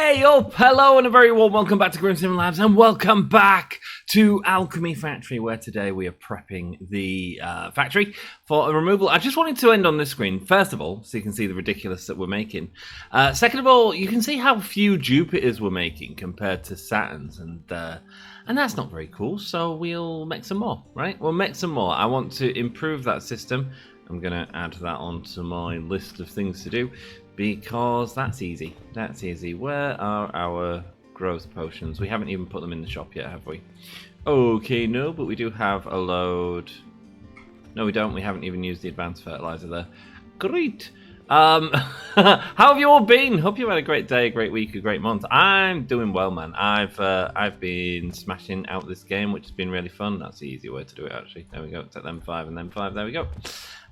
Hey up, hello and a very warm welcome back to Grimsim Labs, and welcome back to Alchemy Factory, where today we are prepping the factory for a removal. I just wanted to end on this screen, first of all, so you can see the ridiculous that we're making. Second of all, you can see how few Jupiters we're making compared to Saturns, and that's not very cool, so we'll make some more, right? We'll make some more. I want to improve that system. I'm going to add that onto my list of things to do, because that's easy. That's easy. Where are our growth potions? We haven't even put them in the shop yet, have we? Okay, no, but we do have a load. No, we don't. We haven't even used the advanced fertilizer there. Great. How have you all been? Hope you had a great day, a great week, a great month. I'm doing well, man. I've been smashing out this game, which has been really fun. That's the easy way to do it, actually. There we go. Take them 5 and then 5. There we go.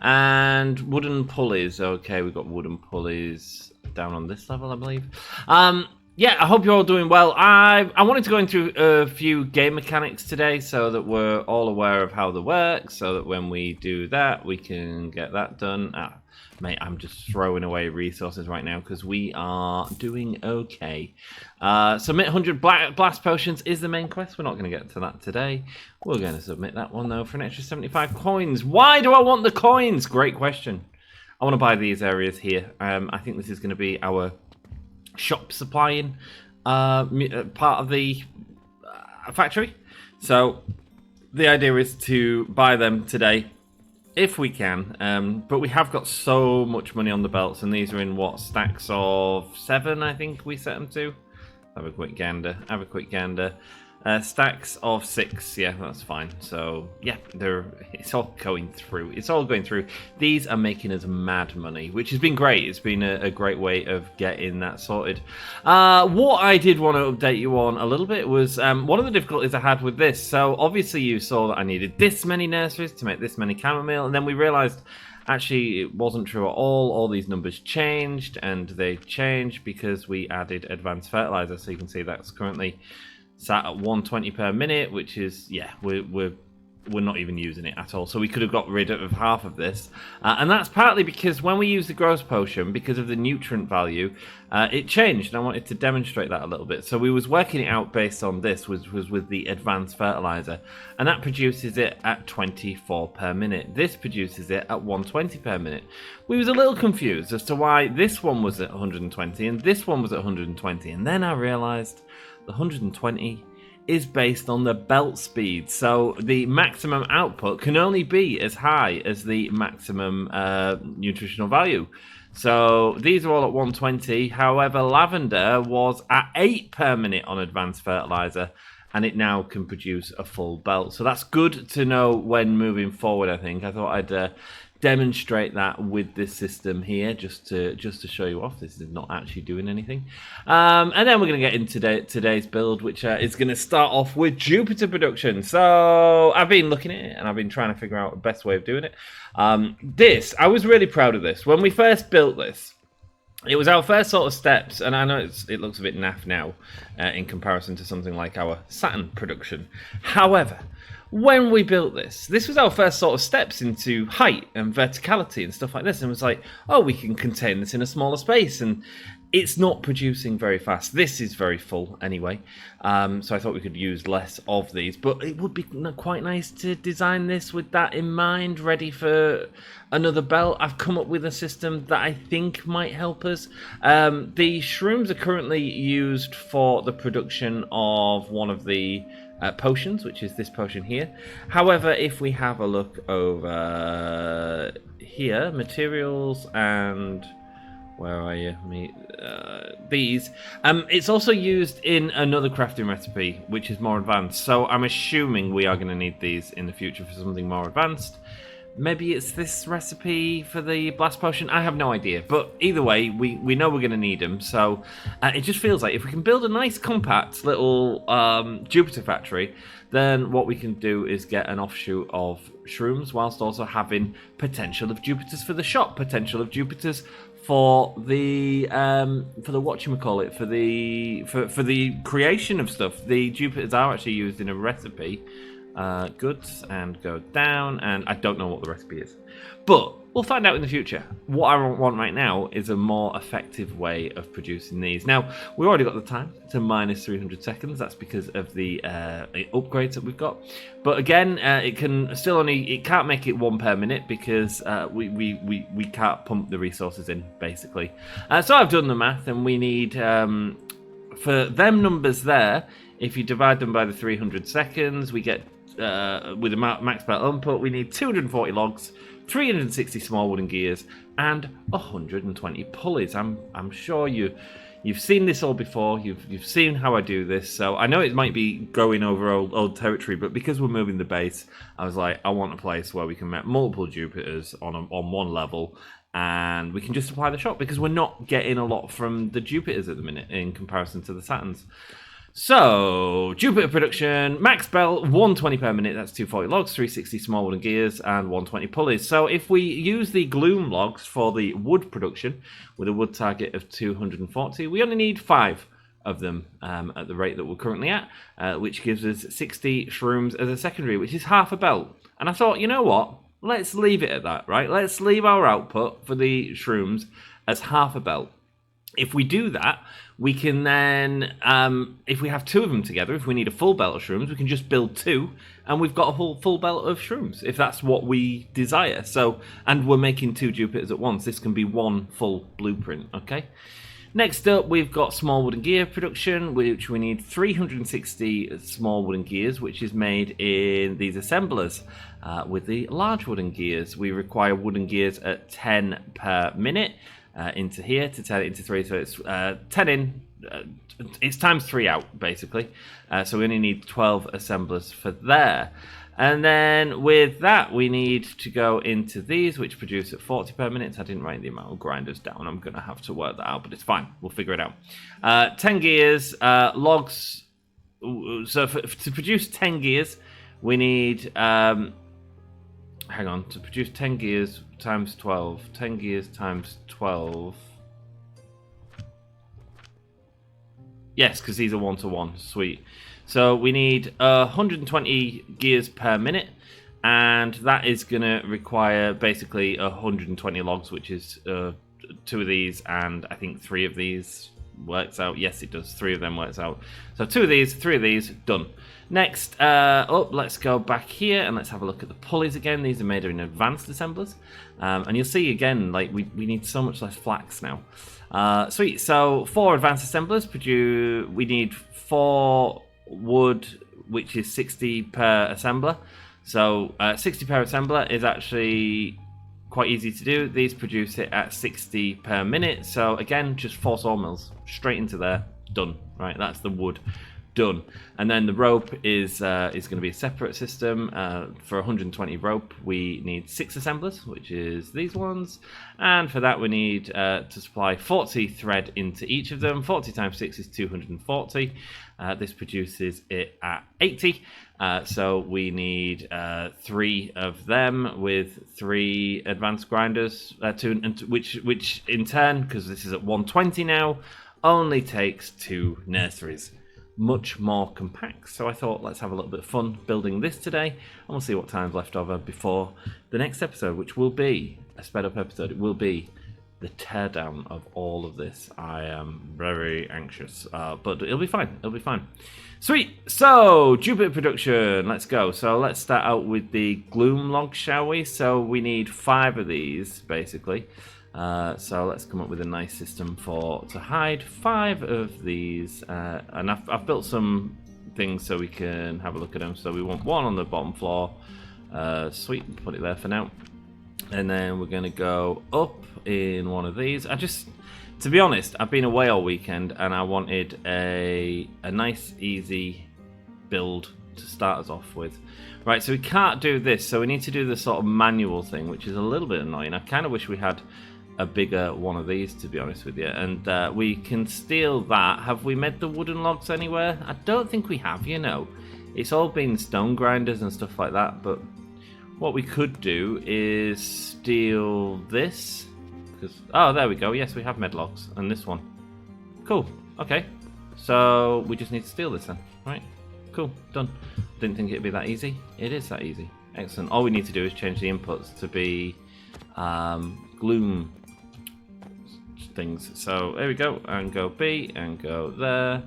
And wooden pulleys. Okay, we've got wooden pulleys down on this level, I believe. Yeah, I hope you're all doing well. I wanted to go into a few game mechanics today so that we're all aware of how they work, so that when we do that, we can get that done. Mate, I'm just throwing away resources right now because we are doing okay. Submit 100 blast potions is the main quest. We're not going to get to that today. We're going to submit that one, though, for an extra 75 coins. Why do I want the coins? Great question. I want to buy these areas here. I think this is going to be our shop supplying part of the factory. So the idea is to buy them today, if we can, but we have got so much money on the belts, and these are in what, stacks of 7, I think we set them to. Have a quick gander. Stacks of 6, yeah, that's fine. So yeah, it's all going through. It's all going through. These are making us mad money, which has been great. It's been a great way of getting that sorted. What I did want to update you on a little bit was one of the difficulties I had with this. So obviously you saw that I needed this many nurseries to make this many chamomile, and then we realized actually it wasn't true at all. All these numbers changed, and they changed because we added advanced fertilizer. So you can see that's currently sat at 120 per minute, which is, yeah, we're not even using it at all. So we could have got rid of half of this, and that's partly because when we use the growth potion, because of the nutrient value, it changed, and I wanted to demonstrate that a little bit. So we was working it out based on this, was with the advanced fertilizer, and that produces it at 24 per minute. This produces it at 120 per minute. We was a little confused as to why this one was at 120 and this one was at 120, and then I realized the 120 is based on the belt speed, so the maximum output can only be as high as the maximum nutritional value. So these are all at 120. However, lavender was at 8 per minute on advanced fertilizer, and it now can produce a full belt. So that's good to know when moving forward. I think I thought I'd demonstrate that with this system here, just to show you off. This is not actually doing anything, and then we're going to get into today's build, which is going to start off with Jupiter production. So I've been looking at it and I've been trying to figure out the best way of doing it. I was really proud of this when we first built this. It was our first sort of steps, and I know it looks a bit naff now in comparison to something like our Saturn production. However, when we built this was our first sort of steps into height and verticality and stuff like this, and it was like, oh, we can contain this in a smaller space, and it's not producing very fast. This is very full anyway, so I thought we could use less of these, but it would be quite nice to design this with that in mind, ready for another belt. I've come up with a system that I think might help us. The shrooms are currently used for the production of one of the potions, which is this potion here. However, if we have a look over here, materials, and where are you? These. It's also used in another crafting recipe, which is more advanced. So I'm assuming we are going to need these in the future for something more advanced. Maybe it's this recipe for the blast potion. I have no idea. But either way, we know we're going to need them. So it just feels like if we can build a nice compact little Jupiter factory, then what we can do is get an offshoot of shrooms, whilst also having potential of Jupiters for the shop, potential of Jupiters for the whatchamacallit, for the creation of stuff. The Jupiters are actually used in a recipe. Goods and go down, and I don't know what the recipe is, but We'll find out in the future. What I want right now is a more effective way of producing these. Now, we've already got the time to minus 300 seconds. That's because of the upgrades that we've got. But again, it can't make it 1 per minute because we can't pump the resources in, basically. So I've done the math, and we need, for them numbers there, if you divide them by the 300 seconds, we get, with a max belt input, we need 240 logs, 360 small wooden gears, and 120 pulleys. I'm sure you've seen this all before. You've seen how I do this, so I know it might be going over old territory, but because we're moving the base, I was like, I want a place where we can make multiple Jupiters on one level, and we can just supply the shop because we're not getting a lot from the Jupiters at the minute in comparison to the Saturns. So, Jupiter production, max belt, 120 per minute, that's 240 logs, 360 small wooden gears, and 120 pulleys. So if we use the gloom logs for the wood production, with a wood target of 240, we only need 5 of them at the rate that we're currently at, which gives us 60 shrooms as a secondary, which is half a belt. And I thought, you know what, let's leave it at that, right? Let's leave our output for the shrooms as half a belt. If we do that, we can then, if we have 2 of them together, if we need a full belt of shrooms, we can just build 2, and we've got a whole full belt of shrooms, if that's what we desire. So, and we're making 2 Jupiters at once. This can be 1 full blueprint, okay? Next up, we've got small wooden gear production, which we need 360 small wooden gears, which is made in these assemblers. With the large wooden gears, we require wooden gears at 10 per minute. Into here to turn it into 3, so it's 10 in, it's times 3 out, basically. So we only need 12 assemblers for there. And then with that, we need to go into these, which produce at 40 per minute. I didn't write the amount of grinders down. I'm going to have to work that out, but it's fine. We'll figure it out. 10 gears, logs. So to produce 10 gears, we need... hang on, to produce 10 gears times 12. 10 gears times 12. Yes, because these are 1-to-1. Sweet. So we need 120 gears per minute, and that is going to require basically 120 logs, which is 2 of these, and I think 3 of these works out. Yes, it does. 3 of them works out. So 2 of these, 3 of these, done. Next up, let's go back here and let's have a look at the pulleys again. These are made in advanced assemblers. And you'll see again, like we need so much less flax now. Sweet. So 4 advanced assemblers produce. We need 4 wood, which is 60 per assembler. So 60 per assembler is actually quite easy to do. These produce it at 60 per minute. So again, just 4 sawmills straight into there. Done. Right. That's the wood. Done. And then the rope is going to be a separate system. For 120 rope, we need 6 assemblers, which is these ones. And for that, we need to supply 40 thread into each of them. 40 times 6 is 240. This produces it at 80. So we need 3 of them with 3 advanced grinders, which in turn, because this is at 120 now, only takes 2 nurseries. Much more compact. So I thought, let's have a little bit of fun building this today, and we'll see what time's left over before the next episode, which will be a sped up episode. It will be the teardown of all of this. I am very anxious, but it'll be fine. It'll be fine. Sweet. So Jupiter production, let's go. So let's start out with the gloom log, shall we? So we need 5 of these basically. So let's come up with a nice system to hide 5 of these, and I've built some things so we can have a look at them. So we want 1 on the bottom floor. Sweet, put it there for now. And then we're going to go up in one of these. To be honest, I've been away all weekend and I wanted a nice easy build to start us off with. Right, so we can't do this, so we need to do the sort of manual thing, which is a little bit annoying. I kind of wish we had a bigger one of these, to be honest with you, and we can steal that. Have we made the wooden logs anywhere? I don't think we have, you know. It's all been stone grinders and stuff like that, but what we could do is steal this, because, oh, there we go. Yes, we have made logs, and this one. Cool. Okay, so we just need to steal this then, right? Cool, done. Didn't think it'd be that easy. It is that easy. Excellent. All we need to do is change the inputs to be gloom things. So there we go, and go B, and go there,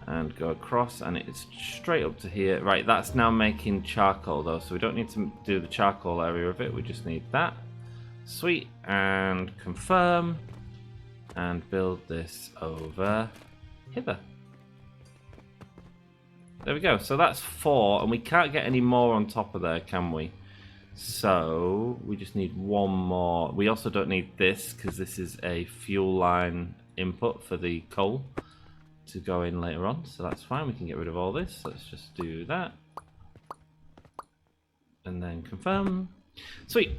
and go across, and it's straight up to here. Right, that's now making charcoal though, so we don't need to do the charcoal area of it, we just need that. Sweet, and confirm, and build this over hither. There we go, so that's 4, and we can't get any more on top of there, can we? So we just need one more. We also don't need this because this is a fuel line input for the coal to go in later on, so that's fine. We can get rid of all this. Let's just do that and then confirm. Sweet.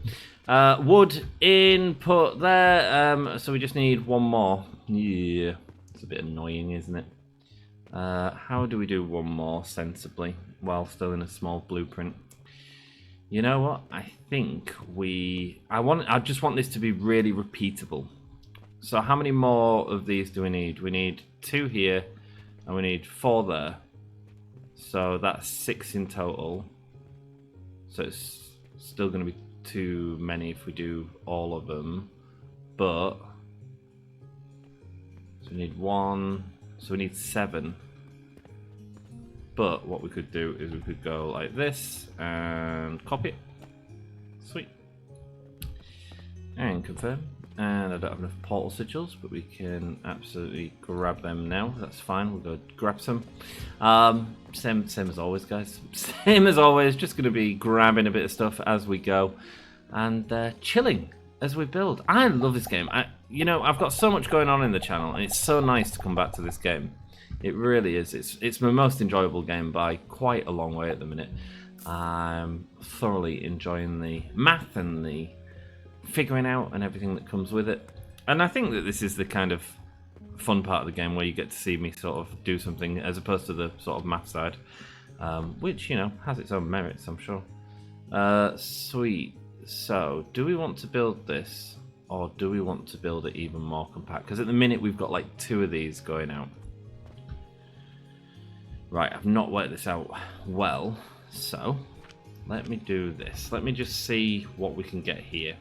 Wood input there, so we just need one more. Yeah, it's a bit annoying, isn't it? How do we do one more sensibly while still in a small blueprint? You know what? I think I just want this to be really repeatable. So how many more of these do we need? We need 2 here, and we need 4 there. So that's 6 in total. So it's still going to be too many if we do all of them. But so we need 1. So we need 7. But what we could do is we could go like this and copy it. Sweet. And confirm. And I don't have enough portal sigils, but we can absolutely grab them now. That's fine. We'll go grab some. Same as always, guys. Same as always. Just going to be grabbing a bit of stuff as we go and chilling as we build. I love this game. I've got so much going on in the channel, and it's so nice to come back to this game. It really is. It's my most enjoyable game by quite a long way at the minute. I'm thoroughly enjoying the math and the figuring out and everything that comes with it. And I think that this is the kind of fun part of the game where you get to see me sort of do something as opposed to the sort of math side, which, has its own merits, I'm sure. Sweet. So, do we want to build this, or do we want to build it even more compact? Because at the minute we've got like 2 of these going out. Right, I've not worked this out well, so let me do this. Let me just see what we can get here,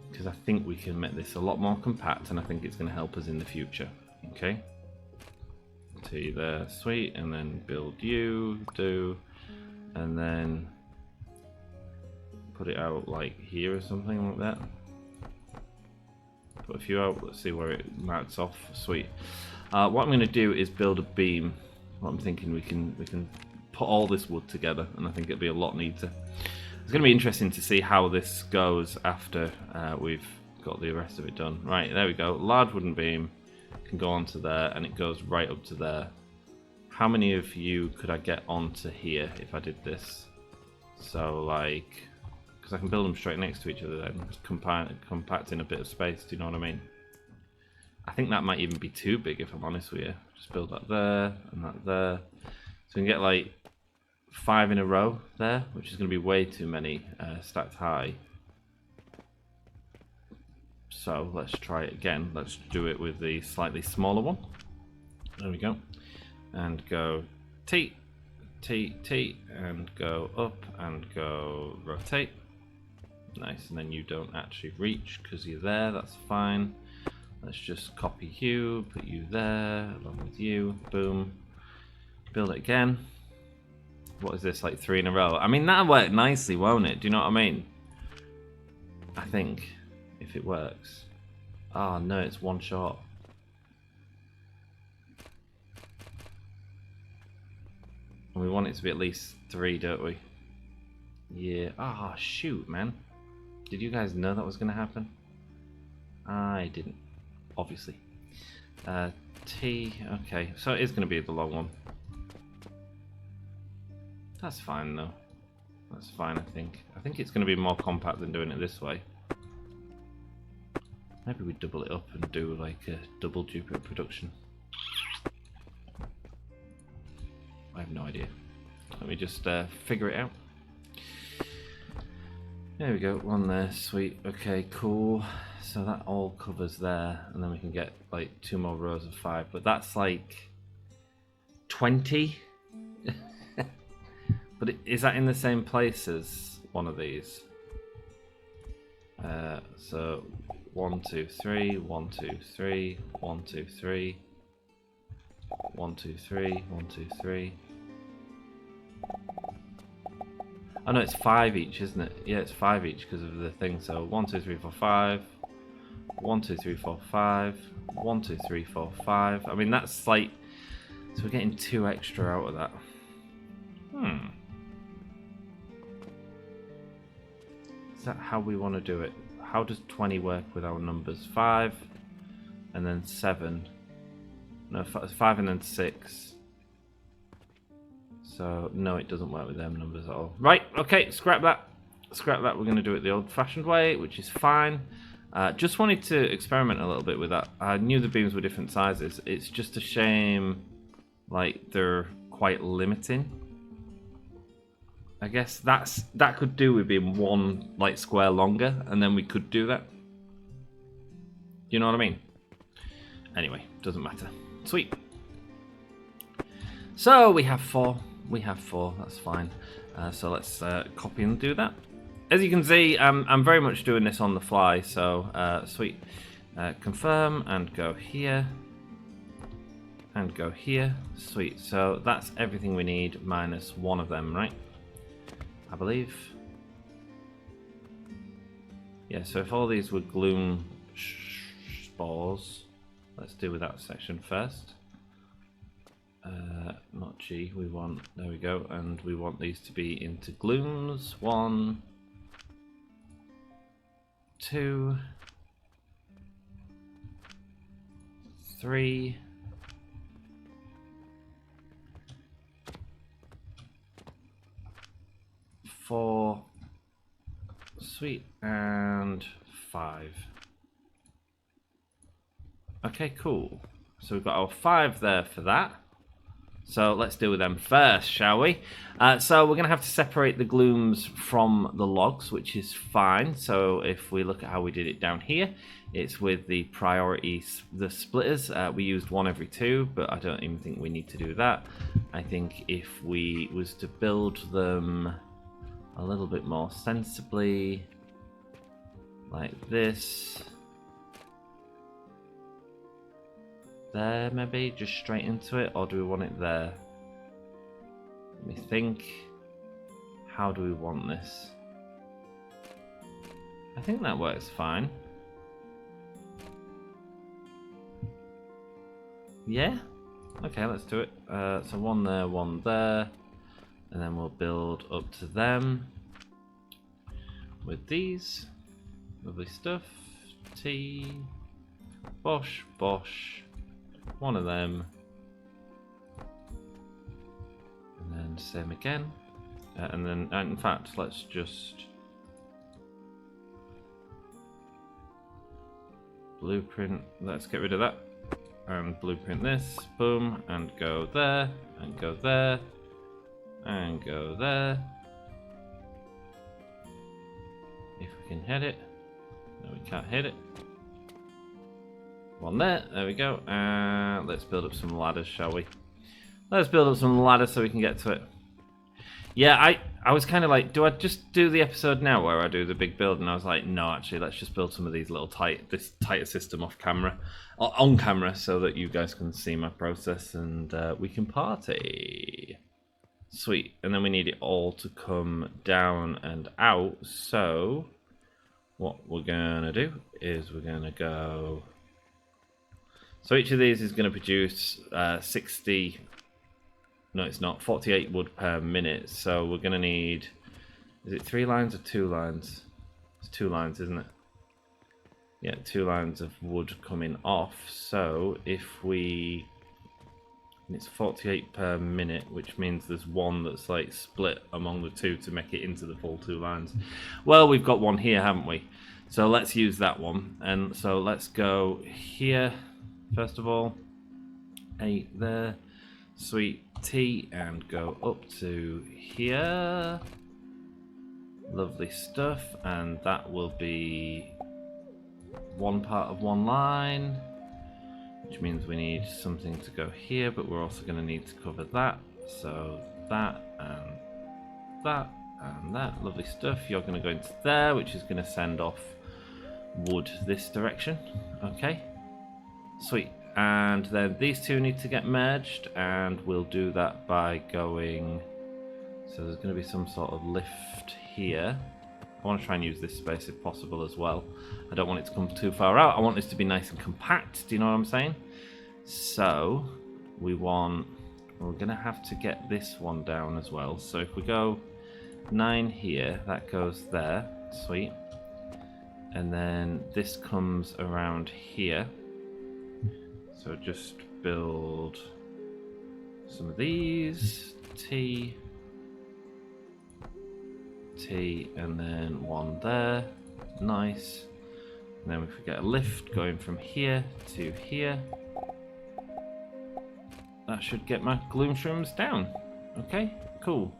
because I think we can make this a lot more compact, and I think it's going to help us in the future. Okay, 2 there, sweet, and then build you, and then put it out like here or something like that. Put a few out, let's see where it marks off. Sweet. What I'm going to do is build a beam. What I'm thinking, we can put all this wood together, and I think it'll be a lot neater. It's going to be interesting to see how this goes after we've got the rest of it done. Right, there we go. Large wooden beam can go onto there, and it goes right up to there. How many of you could I get onto here if I did this? So like, because I can build them straight next to each other then, compacting a bit of space, do you know what I mean? I think that might even be too big, if I'm honest with you. Just build that there and that there. So we can get like 5 in a row there, which is going to be way too many stacked high. So let's try it again. Let's do it with the slightly smaller one. There we go. And go T, T, T, and go up and go rotate. Nice, and then you don't actually reach because you're there, that's fine. Let's just copy you, put you there, along with you, boom. Build it again. What is this, like 3 in a row? I mean, that'll work nicely, won't it? Do you know what I mean? I think, if it works. Oh no, it's 1 shot. And we want it to be at least 3, don't we? Yeah. Ah, oh, shoot, man. Did you guys know that was going to happen? I didn't. Obviously. T, okay, so it is going to be the long one. That's fine though. That's fine, I think. I think it's going to be more compact than doing it this way. Maybe we double it up and do like a double duplicate production. I have no idea. Let me just figure it out. There we go, 1 there, sweet. Okay, cool. So that all covers there, and then we can get like 2 more rows of 5, but that's like 20. But is that in the same place as one of these? So 1, 2, 3, 1, 2, 3, 1, 2, 3, 1, 2, 3, 1, 2, 3. Oh no, it's 5 each, isn't it? Yeah, it's 5 each because of the thing. So 1, 2, 3, 4, 5. 1, 2, 3, 4, 5. 1, 2, 3, 4, 5. I mean, that's like... So we're getting 2 extra out of that. Is that how we want to do it? How does 20 work with our numbers? 5 and then 7. No, 5 and then 6. So, no, it doesn't work with them numbers at all. Right, okay, scrap that. Scrap that. We're going to do it the old-fashioned way, which is fine. Just wanted to experiment a little bit with that. I knew the beams were different sizes. It's just a shame, like, they're quite limiting. I guess that could do with being 1 like square longer, and then we could do that. You know what I mean? Anyway, doesn't matter. Sweet. So we have 4. We have 4. That's fine. So let's copy and do that. As you can see, I'm very much doing this on the fly. So sweet. Confirm and go here. And go here. Sweet. So that's everything we need minus 1 of them, right? I believe. Yeah, so if all these were gloom spores, let's deal with that section first. Not G, we want, there we go, and we want these to be into glooms. 1, 2, 3, 4, sweet, and 5. Okay, cool. So we've got our 5 there for that. So let's deal with them first, shall we? So we're going to have to separate the glooms from the logs, which is fine. So if we look at how we did it down here, it's with the priorities, the splitters. We used 1 every 2, but I don't even think we need to do that. I think if we was to build them a little bit more sensibly, like this. There, maybe, just straight into it, or do we want it there? Let me think. How do we want this? I think that works fine. Yeah? Okay, let's do it. So 1 there, 1 there, and then we'll build up to them with these. Lovely stuff. T. Bosh, bosh. 1 of them, and then same again, and then in fact let's just blueprint, let's get rid of that and blueprint this, boom, and go there and go there and go there. If we can hit it. No, we can't hit it. 1 there, there we go. Let's build up some ladders, shall we? Let's build up some ladders so we can get to it. Yeah, I was kind of like, do I just do the episode now where I do the big build? And I was like, no, actually, let's just build some of these little this tighter system off camera, or on camera, so that you guys can see my process and we can party. Sweet. And then we need it all to come down and out. So what we're gonna do is we're gonna go. So each of these is going to produce 60, no it's not, 48 wood per minute. So we're going to need, is it 3 lines or 2 lines? It's 2 lines, isn't it? Yeah, 2 lines of wood coming off. So if we, and it's 48 per minute, which means there's 1 that's like split among the 2 to make it into the full 2 lines. Well, we've got 1 here, haven't we? So let's use that one. And so let's go here. First of all, 8 there, sweet T, and go up to here. Lovely stuff, and that will be 1 part of 1 line, which means we need something to go here, but we're also going to need to cover that. So that and that and that. Lovely stuff. You're going to go into there, which is going to send off wood this direction. Okay, sweet. And then these two need to get merged, and we'll do that by going. So there's going to be some sort of lift here. I want to try and use this space if possible as well. I don't want it to come too far out. I want this to be nice and compact. Do you know what I'm saying? So we're going to have to get this one down as well. So if we go 9 here, that goes there. Sweet. And then this comes around here. So just build some of these. T, and then one there. Nice. And then if we get a lift going from here to here, that should get my gloom shrooms down. Okay, cool.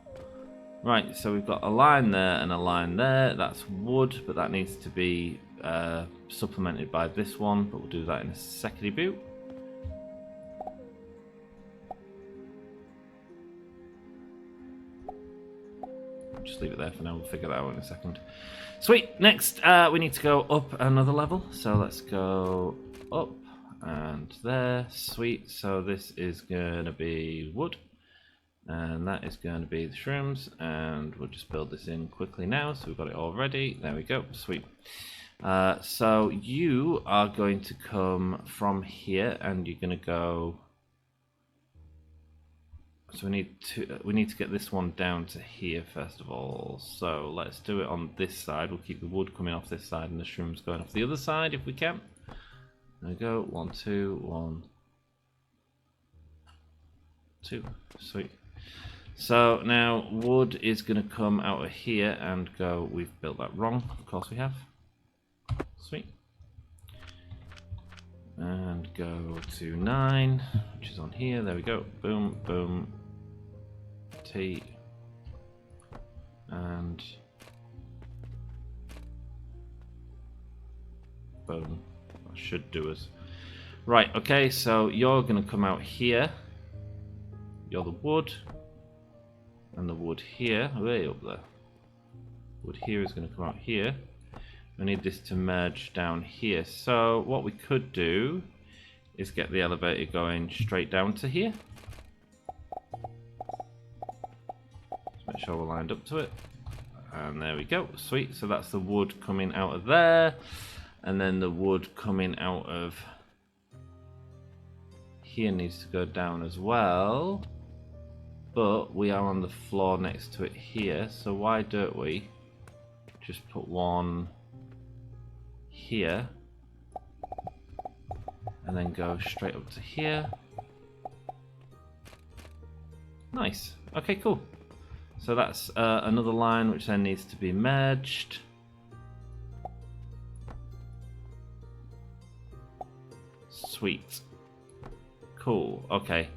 Right, so we've got a line there and a line there. That's wood, but that needs to be supplemented by this one, but we'll do that in a secondary boot. Just leave it there for now, we'll figure that out in a second. Sweet, next we need to go up another level, so let's go up and there. Sweet, so this is going to be wood, and that is going to be the shrooms, and we'll just build this in quickly now, so we've got it all ready. There we go, sweet. So you are going to come from here, and you're going to go. So we need to get this one down to here first of all. So let's do it on this side. We'll keep the wood coming off this side and the shrooms going off the other side if we can. There we go. 1, 2, 1, 2. Sweet. So now wood is going to come out of here and go. We've built that wrong. Of course we have. Sweet. And go to 9, which is on here. There we go. Boom, boom. T. And boom. That should do us. Right, okay, so you're going to come out here. You're the wood. And the wood here, way up there. Wood here is going to come out here. We need this to merge down here. So what we could do is get the elevator going straight down to here. Just make sure we're lined up to it. And there we go. Sweet. So that's the wood coming out of there. And then the wood coming out of here needs to go down as well. But we are on the floor next to it here. So why don't we just put one here and then go straight up to here. Nice. Okay, cool. So that's another line which then needs to be merged. Sweet. Cool. Okay.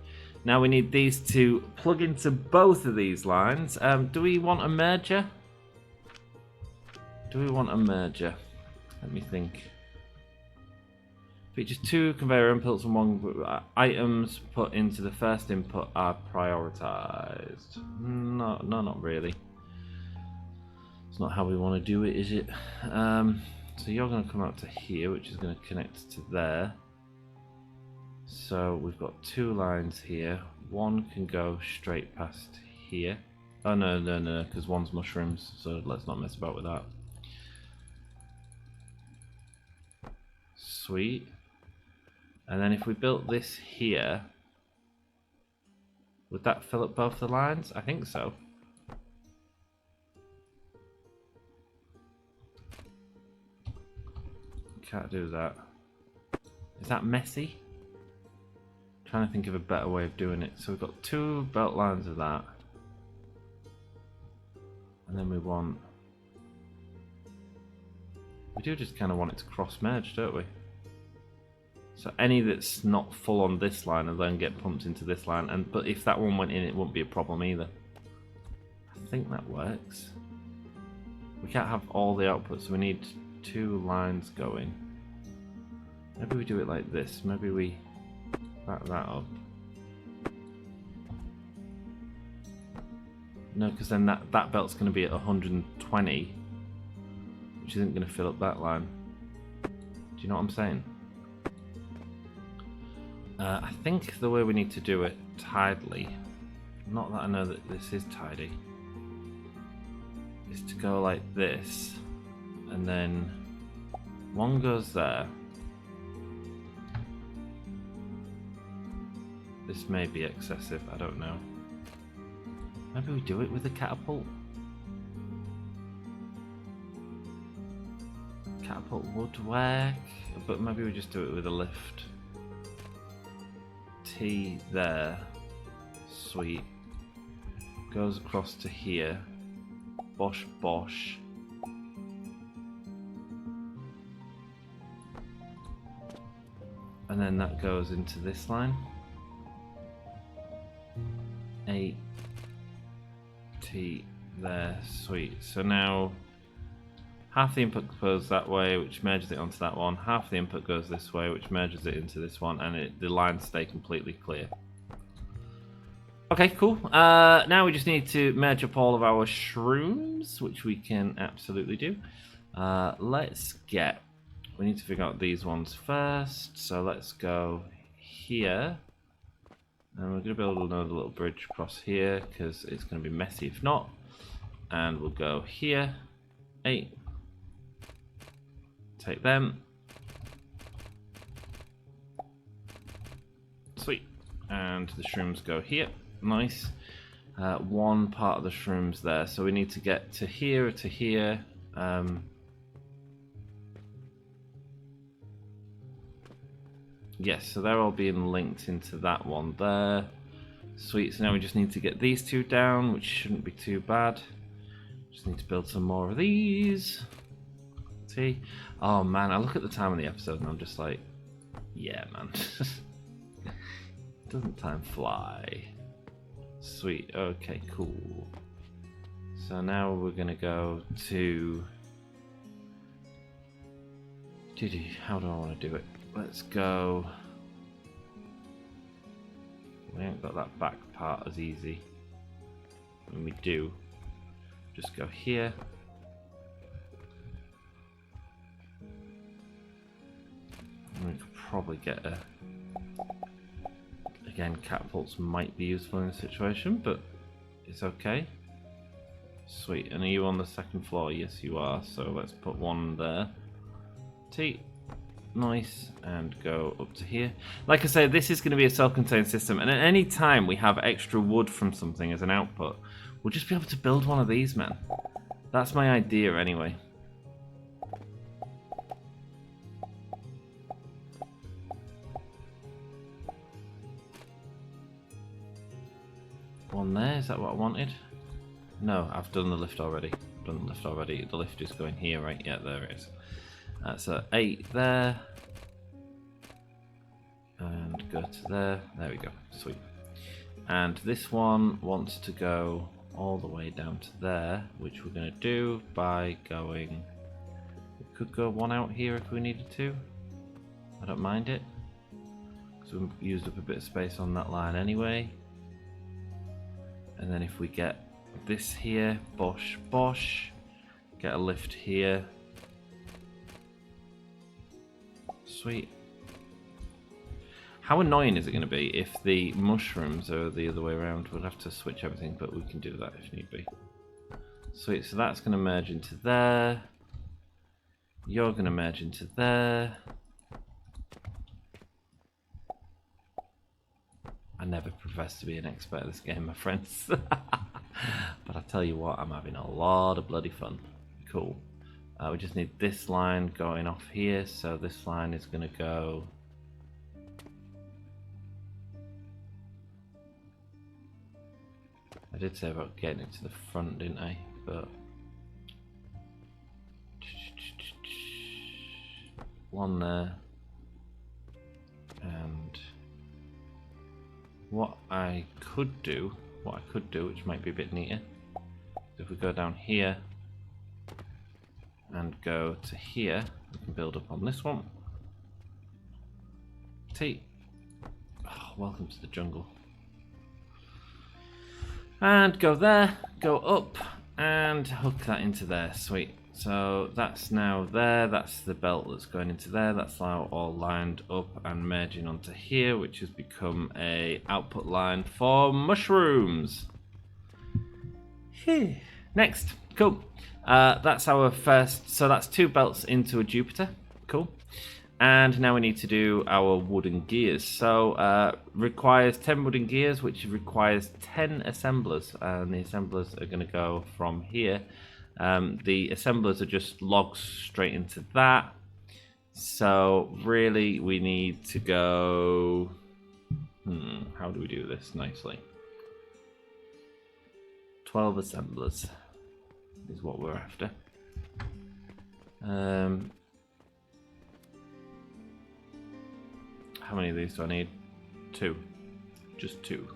Now we need these to plug into both of these lines. Do we want a merger? Do we want a merger? Let me think. Features 2 conveyor inputs and 1 items put into the first input are prioritized. No, not really. It's not how we want to do it, is it? So you're going to come out to here, which is going to connect to there. So we've got 2 lines here. One can go straight past here. Oh no, because one's mushrooms, so let's not mess about with that. Sweet. And then if we built this here, would that fill up both the lines? I think so. Can't do that. Is that messy? I'm trying to think of a better way of doing it. So we've got 2 belt lines of that. And then we do just kind of want it to cross merge, don't we? So any that's not full on this line will then get pumped into this line, but if that one went in, it wouldn't be a problem either. I think that works. We can't have all the outputs, so we need 2 lines going. Maybe we do it like this. Maybe we back that up. No, because then that belt's going to be at 120, which isn't going to fill up that line. you know what I'm saying? I think the way we need to do it tidily, not that I know that this is tidy, is to go like this, and then one goes there. This may be excessive, I don't know. Maybe we do it with a catapult? Catapult would work, but maybe we just do it with a lift. T there. Sweet. Goes across to here. Bosh bosh. And then that goes into this line. 8 T there. Sweet. So now half the input goes that way, which merges it onto that one. Half the input goes this way, which merges it into this one, and the lines stay completely clear. Okay, cool. Now we just need to merge up all of our shrooms, which we can absolutely do. We need to figure out these ones first. So let's go here. And we're going to build another little bridge across here, because it's going to be messy if not. And we'll go here. 8. Take them. Sweet. And the shrooms go here. Nice. One part of the shrooms there. So we need to get to here, to here. Yes, so they're all being linked into that one there. Sweet. So now we just need to get these two down, which shouldn't be too bad. Just need to build some more of these. See? Oh man, I look at the time of the episode and I'm just like, yeah man. Doesn't time fly? Sweet, okay, cool. So now we're gonna go to... How do I want to do it? Let's go... We ain't got that back part as easy. When we do, just go here. And we could probably get a... Again, catapults might be useful in this situation, but it's okay. Sweet, and are you on the second floor? Yes you are, so let's put one there. T. Nice, and go up to here. Like I said, this is going to be a self-contained system, and at any time we have extra wood from something as an output, we'll just be able to build one of these, man. That's my idea anyway. One there, is that what I wanted? No, I've done the lift already. The lift is going here, right? Yeah, there it is. That's a 8 there. And go to there. There we go. Sweet. And this one wants to go all the way down to there, which we're going to do by going... We could go one out here if we needed to. I don't mind it. Because we've used up a bit of space on that line anyway. And then if we get this here, bosh, bosh, get a lift here. Sweet. How annoying is it going to be if the mushrooms are the other way around? We'll have to switch everything, but we can do that if need be. Sweet, so that's going to merge into there. You're going to merge into there. I never profess to be an expert at this game, my friends. But I tell you what, I'm having a lot of bloody fun. Cool. We just need this line going off here, so this line is going to go... I did say about getting it to the front, didn't I? But... One there. And... What I could do, which might be a bit neater, if we go down here and go to here, we can build up on this one. T. Oh, welcome to the jungle. And go there, go up, and hook that into there. Sweet. So that's now there. That's the belt that's going into there. That's now all lined up and merging onto here, which has become a output line for mushrooms. Next, cool. That's our first. So that's 2 belts into a Jupiter. Cool. And now we need to do our wooden gears. So requires 10 wooden gears, which requires 10 assemblers, and the assemblers are going to go from here. The assemblers are just logs straight into that. So really we need to go... how do we do this nicely? 12 assemblers is what we're after. How many of these do I need? 2. Just 2.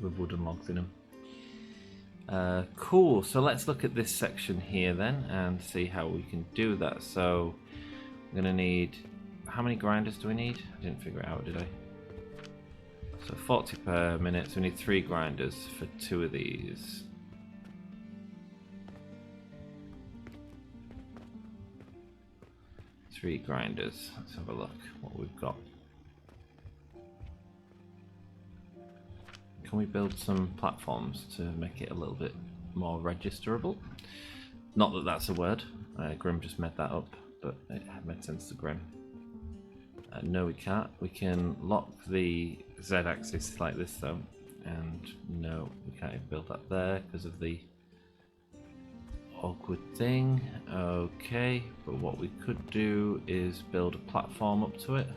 With wooden logs in them. Cool, so let's look at this section here then and see how we can do that. So I'm gonna need, how many grinders do we need? I didn't figure it out, did I? So 40 per minute, so we need 3 grinders for 2 of these. Three grinders. Let's have a look what we've got. Can we build some platforms to make it a little bit more registerable? Not that that's a word. Grim just made that up, but it made sense to Grim. No, we can't. We can lock the Z-axis like this though, and no, we can't build that there because of the awkward thing. Okay, but what we could do is build a platform up to it.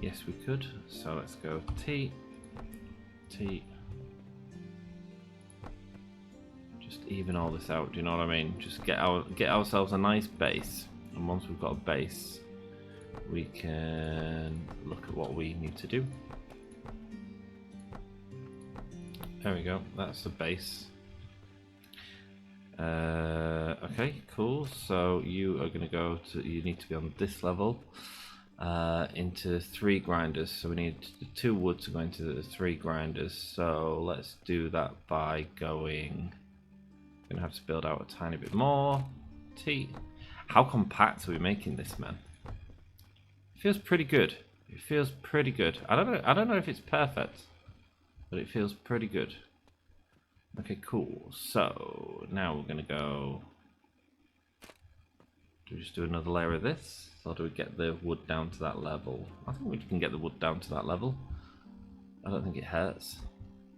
Yes, we could. So let's go T. Just even all this out. Do you know what I mean? Just get ourselves a nice base, and once we've got a base, we can look at what we need to do. There we go. That's the base. Okay, cool. So you are going to go to, you need to be on this level into 3 grinders. So we need 2 wood to go into the 3 grinders. So let's do that by going, going to have to build out a tiny bit more. T. How compact are we making this, man? It feels pretty good. It feels pretty good. I don't know if it's perfect, but it feels pretty good. Okay, cool. So now we're gonna go. Do we just do another layer of this, or do we get the wood down to that level? I think we can get the wood down to that level. I don't think it hurts.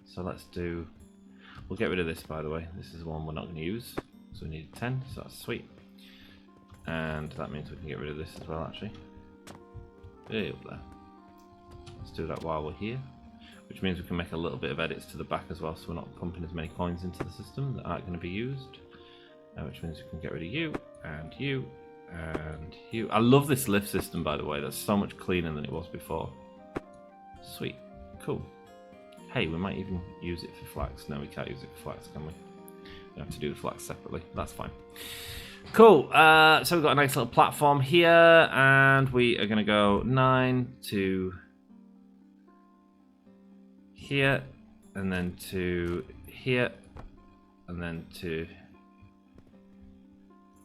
So let's do. We'll get rid of this, by the way. This is the one we're not going to use. So we need 10. So that's sweet. And that means we can get rid of this as well, actually. There. Let's do that while we're here. Which means we can make a little bit of edits to the back as well, so we're not pumping as many coins into the system that aren't going to be used. Which means we can get rid of you, and you, and you. I love this lift system, by the way. That's so much cleaner than it was before. Sweet. Cool. Hey, we might even use it for flax. No, we can't use it for flax, can we? We have to do the flax separately. That's fine. Cool. So we've got a nice little platform here, and we are going to go 9 to... here, and then to here, and then to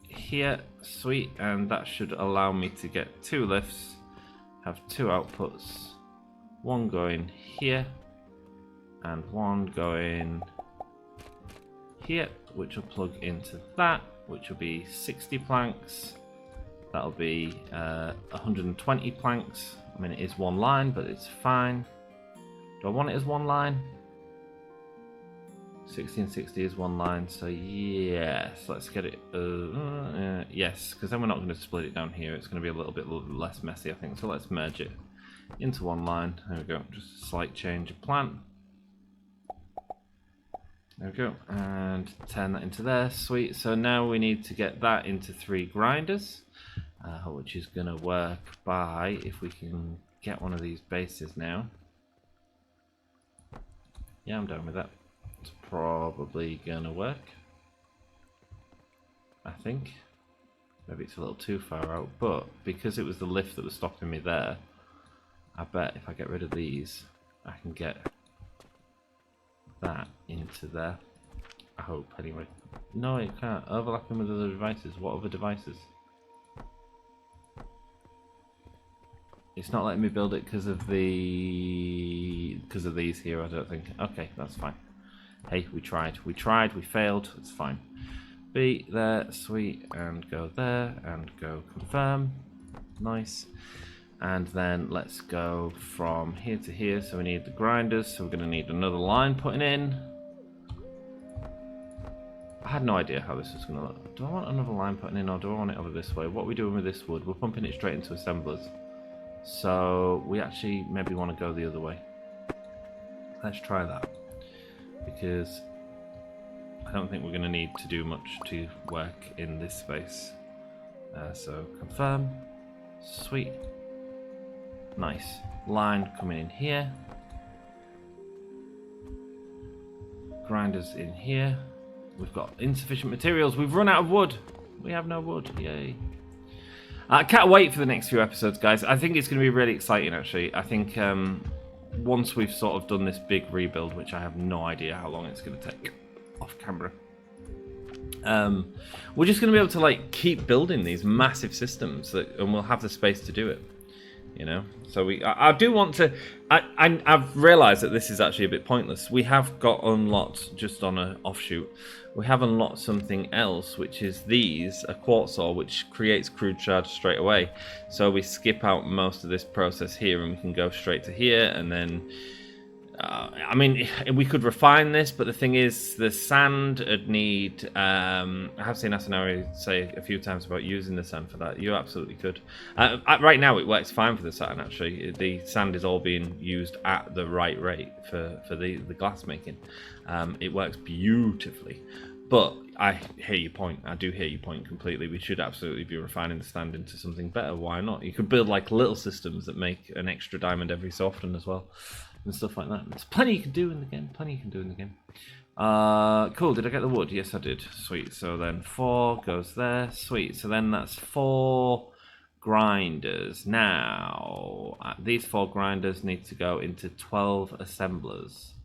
here. Sweet. And that should allow me to get 2 lifts, have 2 outputs, one going here and one going here, which will plug into that, which will be 60 planks. That'll be 120 planks. I mean, it is one line, but it's fine. Do I want it as one line? 60 and 60 is one line, so yes, let's get it. Yes, because then we're not going to split it down here. It's going to be a little bit less messy, I think. So let's merge it into one line. There we go. Just a slight change of plan. There we go, and turn that into there. Sweet. So now we need to get that into 3 grinders, which is going to work by, if we can get one of these bases now. Yeah, I'm done with that. It's probably gonna work, I think. Maybe it's a little too far out, but because it was the lift that was stopping me there, I bet if I get rid of these, I can get that into there. I hope, anyway. No, it can't. Overlapping with other devices. What other devices? It's not letting me build it because of these here, I don't think. Okay, that's fine. Hey, we tried. We failed. It's fine. Be there, sweet, and go there, and go confirm. Nice. And then let's go from here to here. So we need the grinders, so we're going to need another line putting in. I had no idea how this was going to look. Do I want another line putting in, or do I want it over this way? What are we doing with this wood? We're pumping it straight into assemblers. So we actually maybe want to go the other way. Let's try that. Because I don't think we're going to need to do much to work in this space. So confirm. Sweet. Nice. Line coming in here. Grinders in here. We've got insufficient materials. We've run out of wood. We have no wood. Yay. I can't wait for the next few episodes, guys. I think it's going to be really exciting, actually. I think once we've sort of done this big rebuild, which I have no idea how long it's going to take off camera, we're just going to be able to like keep building these massive systems, and we'll have the space to do it. You know, so I do want to. I've realised that this is actually a bit pointless. We have got unlocked just on an offshoot. We have unlocked something else, which is a quartz ore, which creates crude shards straight away. So we skip out most of this process here, and we can go straight to here, and then. I mean, we could refine this, but the thing is, the sand would need. I have seen Asanari say a few times about using the sand for that. You absolutely could. Right now, it works fine for the Saturn. Actually, the sand is all being used at the right rate for the glass making. It works beautifully. But I hear your point. I do hear your point completely. We should absolutely be refining the sand into something better. Why not? You could build like little systems that make an extra diamond every so often as well. And stuff like that. There's plenty you can do in the game. Cool. Did I get the wood? Yes, I did. Sweet. So then 4 goes there. Sweet. So then that's 4 grinders. Now, these 4 grinders need to go into 12 assemblers.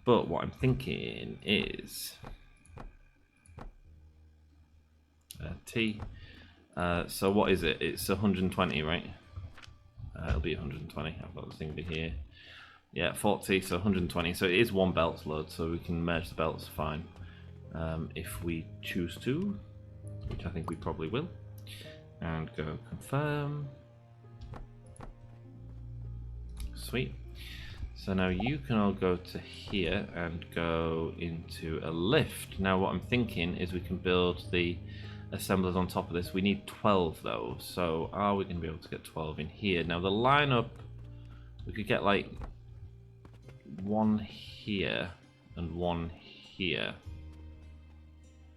But what I'm thinking is... T. So what is it? It's 120, right? It'll be 120. I've got the thing here. Yeah, 40, so 120. So it is 1 belts load, so we can merge the belts fine. If we choose to, which I think we probably will. And go confirm. Sweet. So now you can all go to here and go into a lift. Now what I'm thinking is we can build the assemblers on top of this. We need 12 though, so are we going to be able to get 12 in here? Now the lineup, we could get like 1 here and 1 here,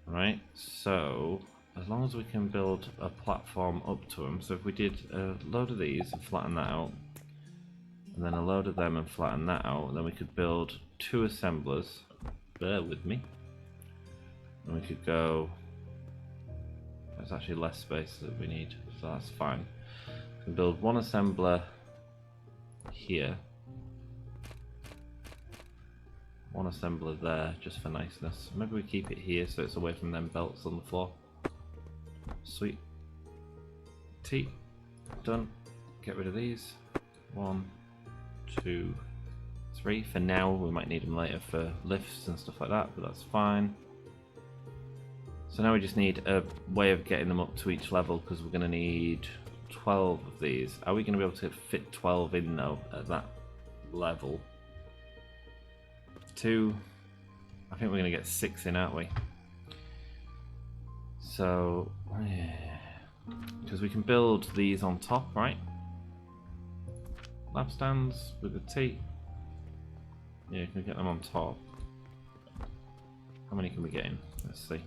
right? So as long as we can build a platform up to them, so if we did a load of these and flatten that out, and then a load of them and flatten that out, then we could build 2 assemblers. Bear with me. And we could go. There's actually less space that we need, so that's fine. We can build 1 assembler here, 1 assembler there, just for niceness. Maybe we keep it here so it's away from them belts on the floor. Sweet. T. Done. Get rid of these. 1, 2, 3. For now, we might need them later for lifts and stuff like that, but that's fine. So now we just need a way of getting them up to each level, because we're going to need 12 of these. Are we going to be able to fit 12 in though at that level? 2. I think we're going to get 6 in, aren't we? So, because we can build these on top, right? Lab stands with the T. Yeah, you can get them on top. How many can we get in? Let's see.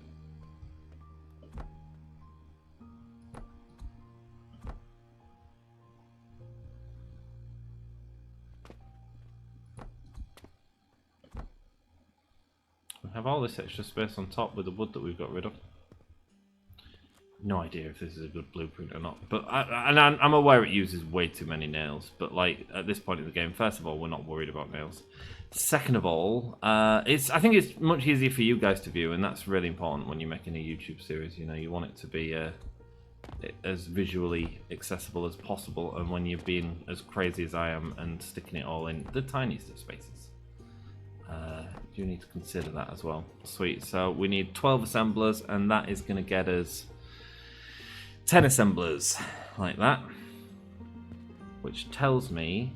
We have all this extra space on top with the wood that we've got rid of. no idea if this is a good blueprint or not. But I'm aware it uses way too many nails. But like at this point in the game, first of all, we're not worried about nails. Second of all, I think it's much easier for you guys to view, and that's really important when you're making a YouTube series. You know, you want it to be as visually accessible as possible, and when you're being as crazy as I am and sticking it all in the tiniest of spaces, you need to consider that as well. Sweet. So we need 12 assemblers, and that is going to get us 10 assemblers like that, which tells me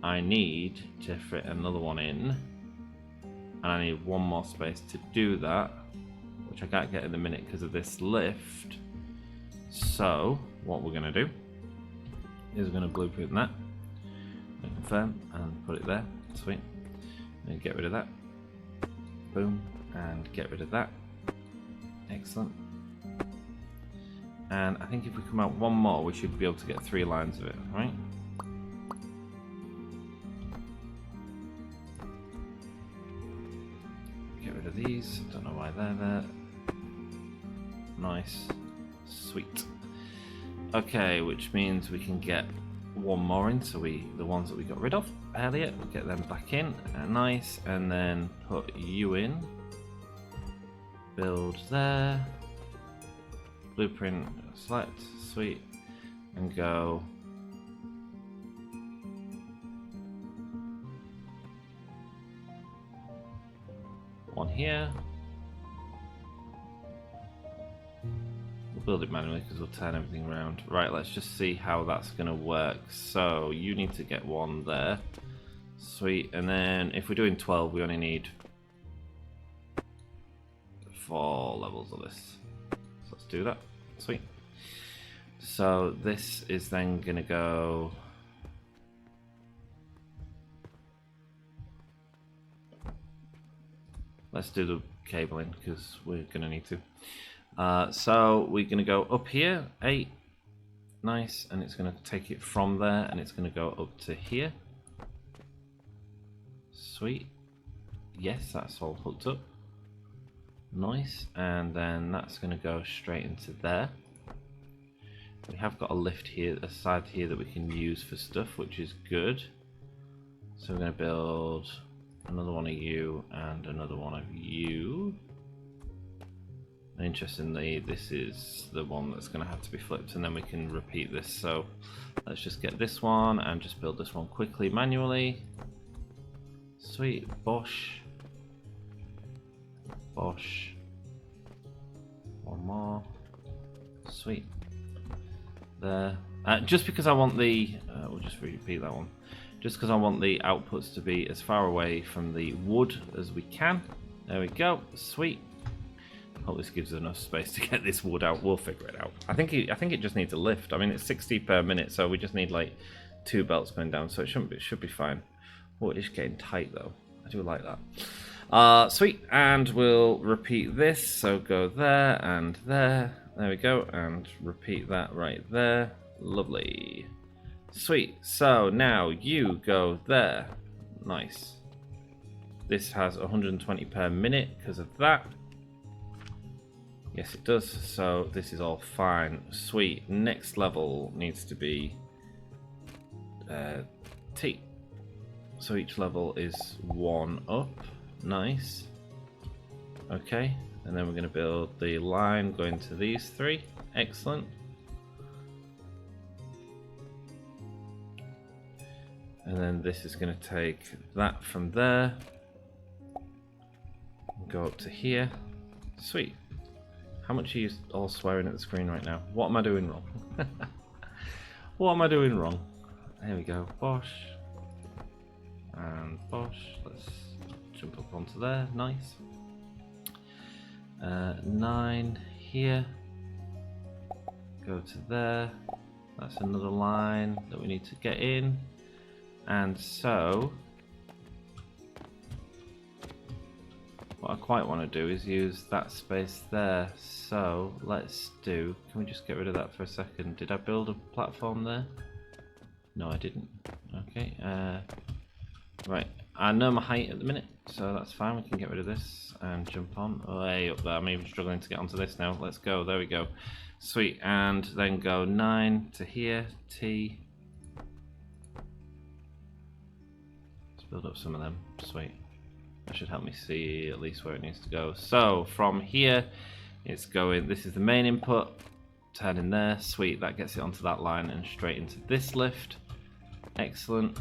I need to fit another one in, and I need one more space to do that, which I can't get in a minute because of this lift. So what we're going to do is we're going to blueprint that and confirm and put it there. Sweet. And get rid of that. Boom. And get rid of that. Excellent. And I think if we come out one more, we should be able to get 3 lines of it, right? Get rid of these. Don't know why they're there. Nice. Sweet. Okay, which means we can get one more in. So the ones that we got rid of earlier, we'll get them back in. Nice. And then put you in. Build there. Blueprint select. Sweet. And go. One here. Build it manually because we'll turn everything around. Right, let's just see how that's going to work. So you need to get one there. Sweet. And then if we're doing 12, we only need 4 levels of this. So let's do that. Sweet. So this is then going to go... Let's do the cabling because we're going to need to. So we're going to go up here, 8, nice, and it's going to take it from there and it's going to go up to here. Sweet. Yes, that's all hooked up. Nice, and then that's going to go straight into there. We have got a lift here, a side here that we can use for stuff, which is good. So we're going to build another one of you and another one of you. Interestingly, this is the one that's going to have to be flipped, and then we can repeat this. So let's just get this one and just build this one quickly manually. Sweet. Bosh. Bosh. One more. Sweet. There. Just because I want the... we'll just repeat that one. Just because I want the outputs to be as far away from the wood as we can. There we go. Sweet. Hope this gives us enough space to get this wood out. We'll figure it out. I think it just needs a lift. I mean, it's 60 per minute, so we just need like 2 belts going down, so it should be fine. Oh, it is getting tight though. I do like that. Sweet, and we'll repeat this. So go there and there. There we go, and repeat that right there. Lovely. Sweet. So now you go there. Nice. This has 120 per minute because of that. Yes, it does. So this is all fine. Sweet. Next level needs to be T. So each level is 1 up. Nice. Okay. And then we're going to build the line going to these 3. Excellent. And then this is going to take that from there. Go up to here. Sweet. How much are you all swearing at the screen right now? What am I doing wrong? What am I doing wrong? There we go. Bosh. And bosh. Let's jump up onto there. Nice. 9 here. Go to there. That's another line that we need to get in. And so... what I quite want to do is use that space there. So let's do... can we just get rid of that for a second? Did I build a platform there? No, I didn't. Okay. Right. I know my height at the minute, so that's fine. We can get rid of this and jump on way up there. I'm even struggling to get onto this now. Let's go. There we go. Sweet. And then go 9 to here. T. Let's build up some of them. Sweet. That should help me see at least where it needs to go. So from here, it's going. This is the main input. Turn in there. Sweet. That gets it onto that line and straight into this lift. Excellent.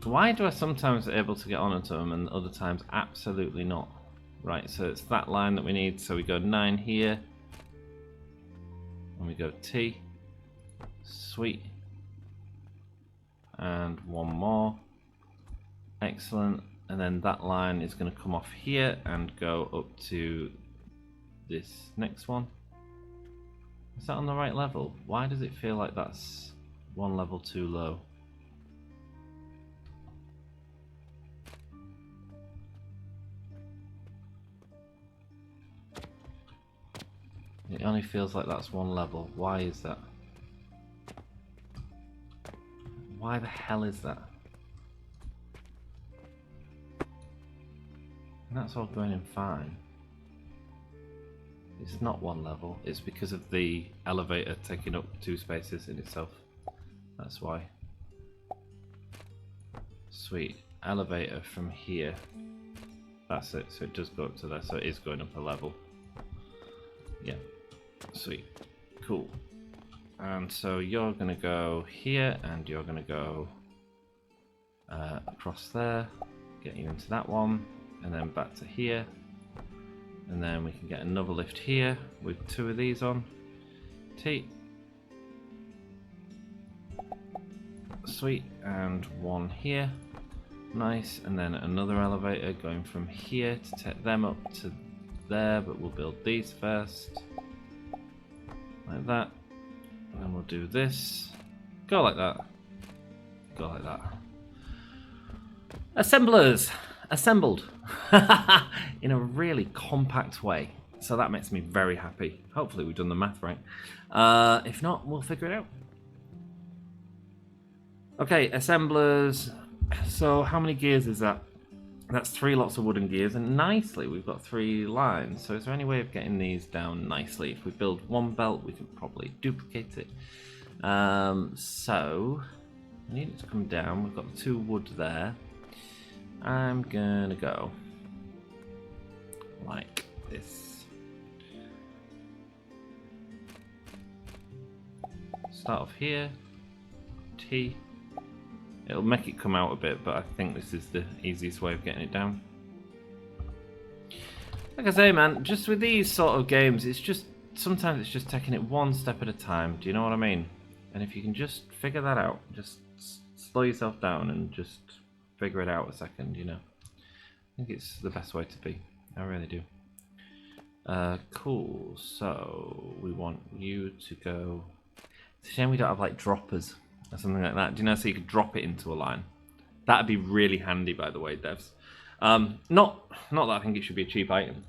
Why do I sometimes able to get onto them and other times absolutely not? Right, so it's that line that we need. So we go 9 here. And we go T. Sweet. And one more. Excellent. And then that line is going to come off here and go up to this next one. Is that on the right level? Why does it feel like that's one level too low? It only feels like that's one level. Why is that? Why the hell is that? And that's all going in fine. It's not one level. It's because of the elevator taking up 2 spaces in itself. That's why. Sweet. Elevator from here. That's it. So it does go up to there. So it is going up a level. Yeah. Sweet. Cool. And so you're going to go here and you're going to go across there. Get you into that one. And then back to here. And then we can get another lift here with 2 of these on. T. Sweet. And 1 here. Nice. And then another elevator going from here to take them up to there, but we'll build these first. Like that. And then we'll do this. Go like that. Go like that. Assemblers! Assembled! In a really compact way. So that makes me very happy. Hopefully we've done the math right. If not, we'll figure it out. Okay, assemblers. So how many gears is that? That's 3 lots of wooden gears, and nicely we've got 3 lines. So is there any way of getting these down nicely? If we build 1 belt, we can probably duplicate it. So I need it to come down. We've got the 2 wood there. I'm gonna go like this. Start off here. T. It'll make it come out a bit, but I think this is the easiest way of getting it down. Like I say, man, just with these sort of games, it's just sometimes it's just taking it one step at a time. Do you know what I mean? And if you can just figure that out, just slow yourself down and just figure it out a second, you know. I think it's the best way to be. I really do. Cool. So we want you to go. It's a shame we don't have like droppers or something like that. Do you know, so you could drop it into a line? That'd be really handy, by the way, devs. Not that I think it should be a cheap item.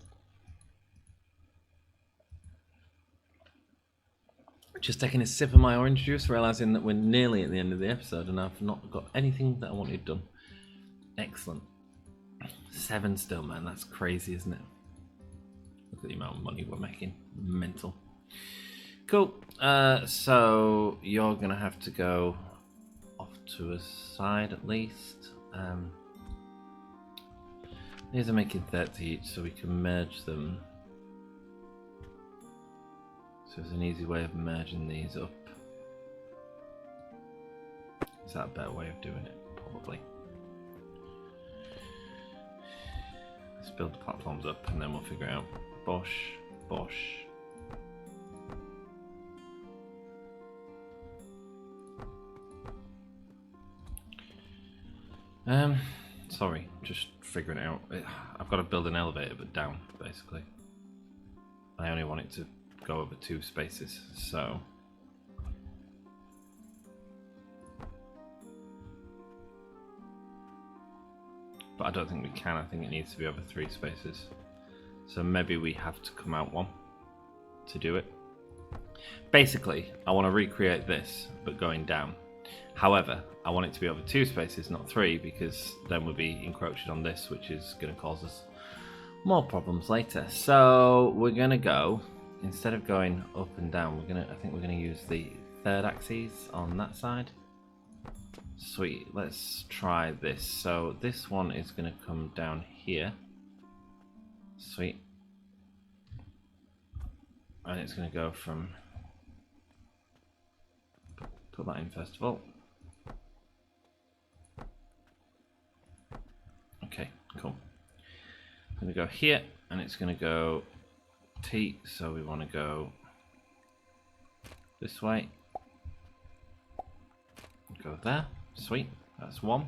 Just taking a sip of my orange juice, realizing that we're nearly at the end of the episode and I've not got anything that I wanted done. Excellent. 7 still, man. That's crazy, isn't it? Look at the amount of money we're making. Mental. Cool. So you're gonna have to go off to a side at least. These are making 30 each, so we can merge them. So there's an easy way of merging these up. Is that a better way of doing it? Probably. Let's build the platforms up and then we'll figure it out. Bosh, bosh. Sorry, just figuring it out. I've got to build an elevator, but down, basically. I only want it to go over 2 spaces, so. But I don't think we can. I think it needs to be over 3 spaces. So maybe we have to come out 1 to do it. Basically, I want to recreate this, but going down. However, I want it to be over 2 spaces, not 3, because then we'll be encroaching on this, which is going to cause us more problems later. So we're going to go, instead of going up and down, I think we're going to use the 3rd axis on that side. Sweet, let's try this. So this one is going to come down here. Sweet. And it's going to go from, put that in first of all. Okay, cool. I'm going to go here, and it's going to go T, so we want to go this way. Go there. Sweet, that's 1.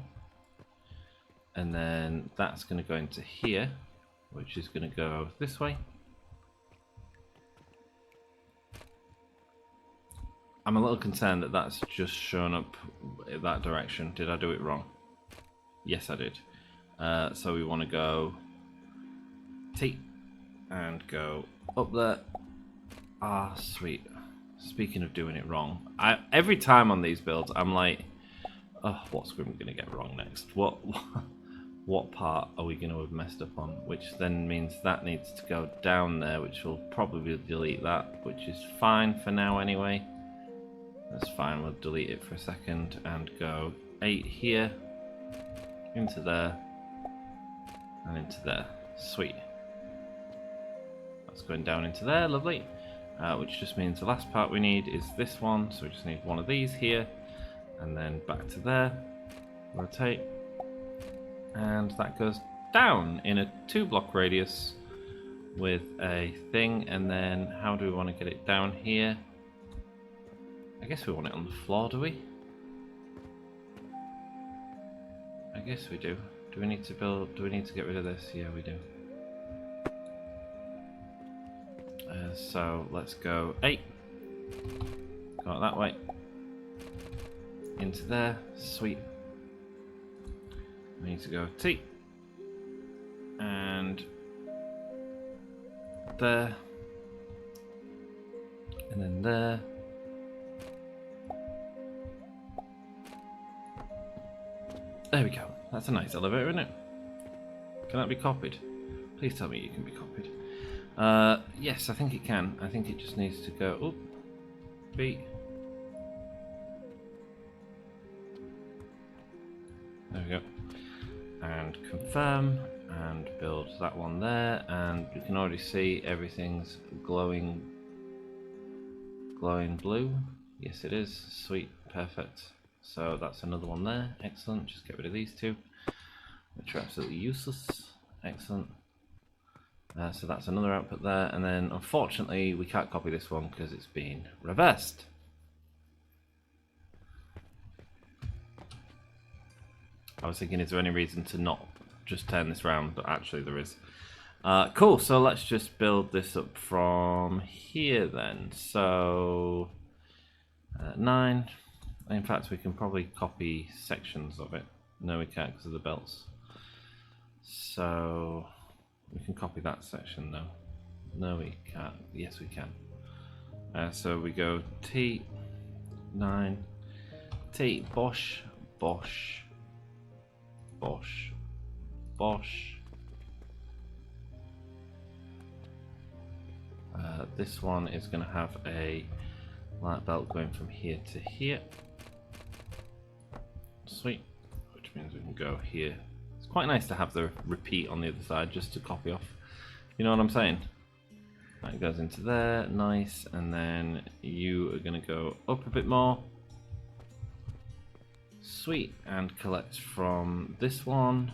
And then that's going to go into here, which is going to go this way. I'm a little concerned that that's just shown up in that direction. Did I do it wrong? Yes, I did. So we want to go T and go up there. Ah, sweet. Speaking of doing it wrong, every time on these builds I'm like, oh, what's we going to get wrong next? What part are we going to have messed up on? Which then means that needs to go down there, which will probably delete that, which is fine for now anyway. That's fine, we'll delete it for a second and go 8 here, into there, and into there. Sweet. That's going down into there, lovely. Which just means the last part we need is this one, so we just need one of these here, and then back to there, rotate, and that goes down in a 2-block radius with a thing. And then how do we want to get it down here? I guess we want it on the floor, do we? I guess we do. Do we need to get rid of this? Yeah, we do. So let's go 8. Go that way. Into there. Sweet. We need to go T. And there. And then there. There we go. That's a nice elevator, isn't it? Can that be copied? Please tell me you can be copied. Yes, I think it can. I think it just needs to go up, B. There we go. And confirm, and build that one there, and you can already see everything's glowing blue. Yes, it is. Sweet, perfect. So that's another one there. Excellent. Just get rid of these 2, which are absolutely useless. Excellent. So that's another output there, and then unfortunately we can't copy this one because it's been reversed. I was thinking, is there any reason to not just turn this round, but actually there is. Cool, so let's just build this up from here then. So 9. In fact, we can probably copy sections of it. No, we can't because of the belts. So we can copy that section though. No, we can't. Yes, we can. So we go T, 9, T, Bosch, Bosch, Bosch, Bosch. This one is going to have a light belt going from here to here. Sweet. Which means we can go here. It's quite nice to have the repeat on the other side just to copy off. You know what I'm saying? That goes into there, nice, and then you are going to go up a bit more. Sweet, and collect from this one.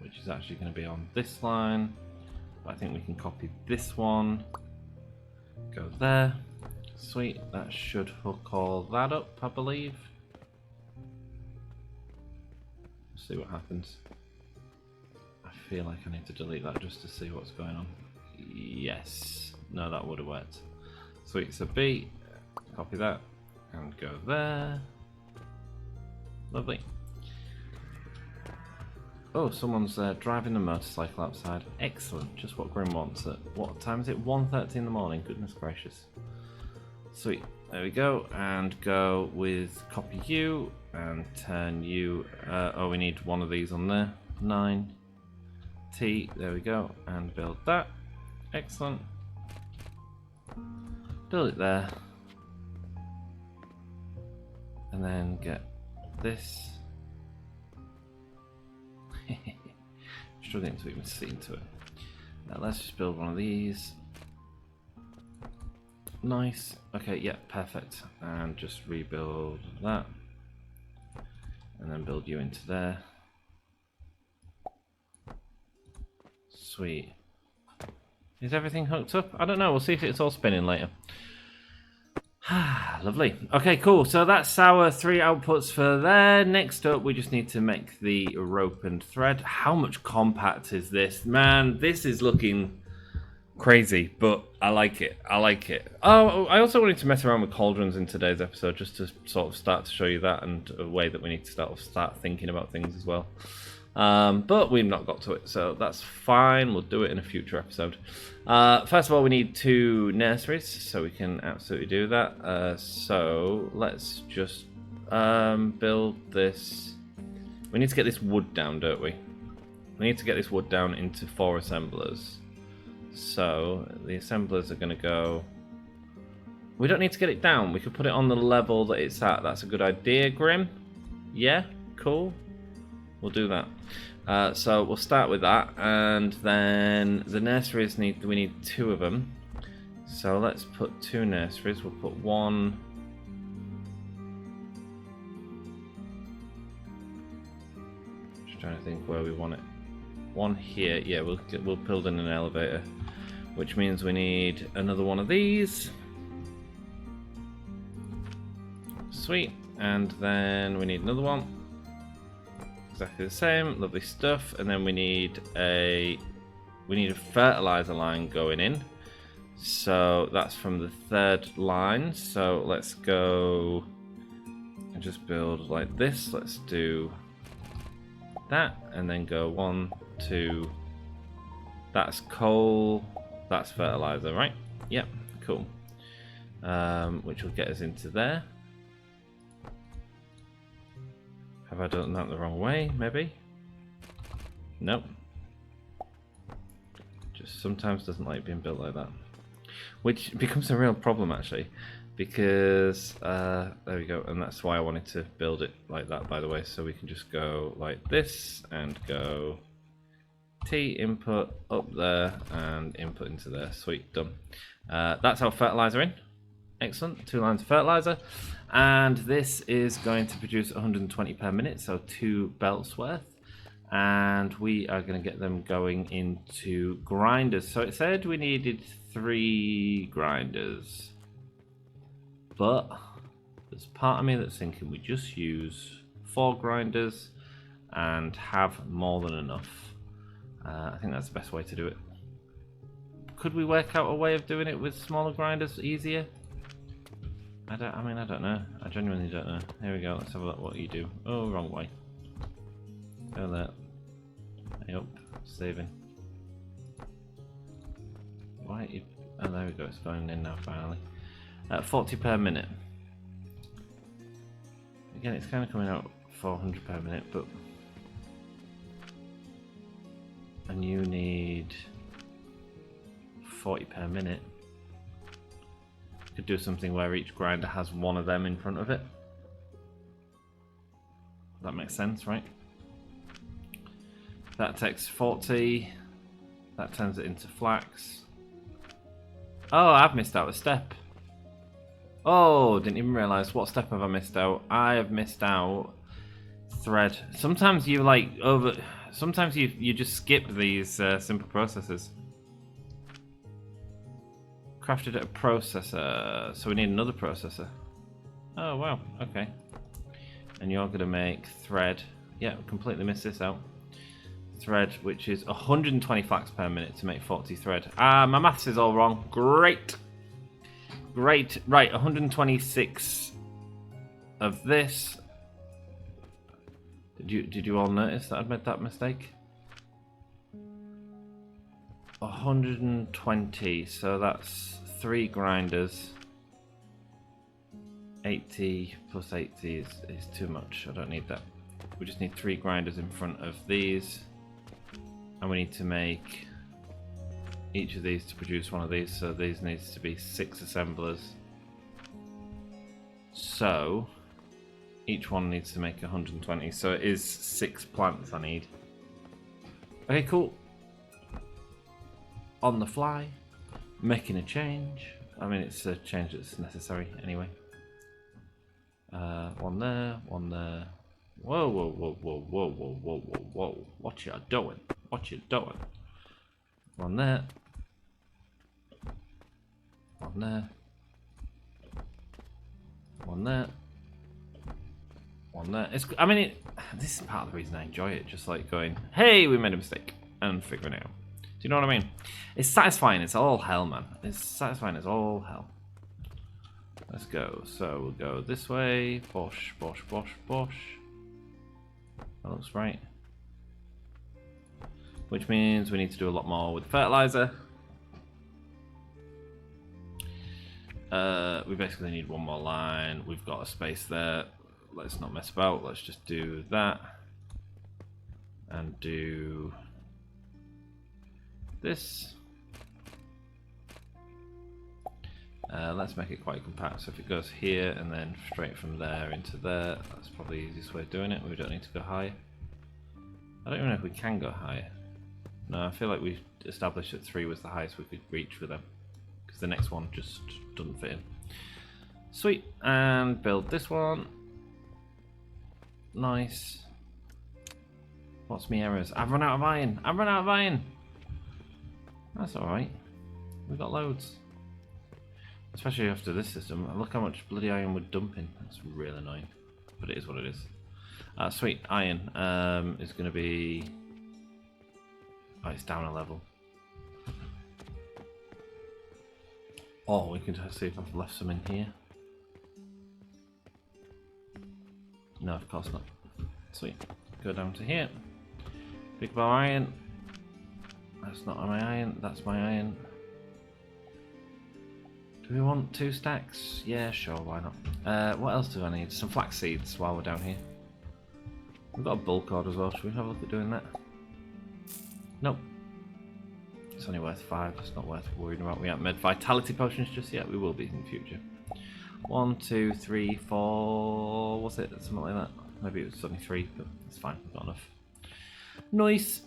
Which is actually going to be on this line. But I think we can copy this one. Go there. Sweet, that should hook all that up, I believe. Let's see what happens. I feel like I need to delete that just to see what's going on. Yes. No, that would have worked. Sweet, so B, copy that, and go there. Lovely. Oh, someone's driving a motorcycle outside. Excellent, just what Grim wants. At what time is it? 1:30 in the morning, goodness gracious. Sweet. There we go. And go with copy you and turn you. Oh, we need one of these on there. 9 T. There we go. And build that. Excellent. Build it there. And then get this. Struggling to even see into it. Now let's just build one of these. Nice. Okay, yeah, perfect. And just rebuild that. And then build you into there. Sweet. Is everything hooked up? I don't know. We'll see if it's all spinning later. Lovely. Okay, cool. So that's our 3 outputs for there. Next up, we just need to make the rope and thread. How much compact is this? Man, this is looking crazy, but I like it. I like it. Oh, I also wanted to mess around with cauldrons in today's episode, just to sort of start to show you that, and a way that we need to start thinking about things as well. But we've not got to it, so that's fine. We'll do it in a future episode. First of all, we need 2 nurseries, so we can absolutely do that. So let's just build this. We need to get this wood down, don't we? We need to get this wood down into 4 assemblers. So the assemblers are going to go. We don't need to get it down. We could put it on the level that it's at. That's a good idea, Grim. Yeah, cool. We'll do that. So we'll start with that, and then the nurseries we need 2 of them. So let's put 2 nurseries. We'll put 1. Just trying to think where we want it. 1 here. Yeah, we'll build in an elevator, which means we need another one of these. Sweet, and then we need another one. Exactly the same, lovely stuff. And then we need a fertilizer line going in. So that's from the 3rd line. So let's go and just build like this. Let's do that, and then go 1, 2. That's coal. That's fertilizer, right? Yep, cool. Which will get us into there. Have I done that the wrong way, maybe? Nope. Just sometimes doesn't like being built like that. Which becomes a real problem, actually. Because, there we go. And that's why I wanted to build it like that, by the way. So we can just go like this, and go T input up there, and input into there. Sweet, done. That's our fertilizer in. Excellent, 2 lines of fertilizer. And this is going to produce 120 per minute, so 2 belts worth. And we are going to get them going into grinders. So it said we needed 3 grinders. But there's part of me that's thinking we just use 4 grinders and have more than enough. I think that's the best way to do it. Could we work out a way of doing it with smaller grinders easier? I don't know. I genuinely don't know. Here we go. Let's have a look what you do. Oh, wrong way. Go there. Yep. Saving. Why? Oh, there we go. It's going in now, finally. 40 per minute. Again, it's kind of coming out 400 per minute, but... And you need 40 per minute. Could do something where each grinder has 1 of them in front of it. That makes sense, right? That takes 40. That turns it into flax. Oh, I've missed out a step. Oh, didn't even realise. What step have I missed out? I have missed out thread. Sometimes you sometimes you just skip these simple processes. Crafted a processor, so we need another processor. Oh wow, okay. And you're gonna make thread. Yeah, completely missed this out. Thread, which is 120 flax per minute to make 40 thread. My maths is all wrong. Great. Great. Right, 126 of this. Did you all notice that I'd made that mistake? 120, so that's 3 grinders. 80 plus 80 is too much. I don't need that. We just need 3 grinders in front of these. And we need to make each of these to produce one of these. So these needs to be 6 assemblers. So each one needs to make 120. So it is 6 plants I need. Okay, cool. On the fly, making a change. I mean, it's a change that's necessary anyway. One there, one there. Whoa, whoa, whoa, whoa, whoa, whoa, whoa, whoa, whoa. What you doing? What you doing? One there. One there. One there. One there. I mean, this is part of the reason I enjoy it. Just like going, hey, we made a mistake, and figuring it out. Do you know what I mean? It's satisfying. It's all hell, man. It's satisfying. It's all hell. Let's go. So we'll go this way. Bosh, bosh, bosh, bosh. That looks right. Which means we need to do a lot more with fertilizer. We basically need one more line. We've got a space there. Let's not mess about. Let's just do that. And do this. Let's make it quite compact. So if it goes here and then straight from there into there, that's probably the easiest way of doing it. We don't need to go higher. I don't even know if we can go higher. No, I feel like we established that 3 was the highest we could reach with them, because the next one just doesn't fit in. Sweet, and build this one. Nice. What's me errors? I've run out of iron. I've run out of iron. That's alright. We got loads. Especially after this system. Look how much bloody iron we're dumping. That's real annoying. But it is what it is. Sweet. Iron is going to be... Oh, it's down a level. Oh, we can see if I've left some in here. No, of course not. Sweet. Go down to here. Big bar iron. That's not my iron. That's my iron. Do we want 2 stacks? Yeah, sure, why not? What else do I need? Some flax seeds while we're down here. We've got a bulk cord as well. Should we have a look at doing that? Nope. It's only worth 5. It's not worth worrying about. We haven't made vitality potions just yet. We will be in the future. 1, 2, 3, 4. Was it? Something like that. Maybe it was only 3, but it's fine. We've got enough. Nice.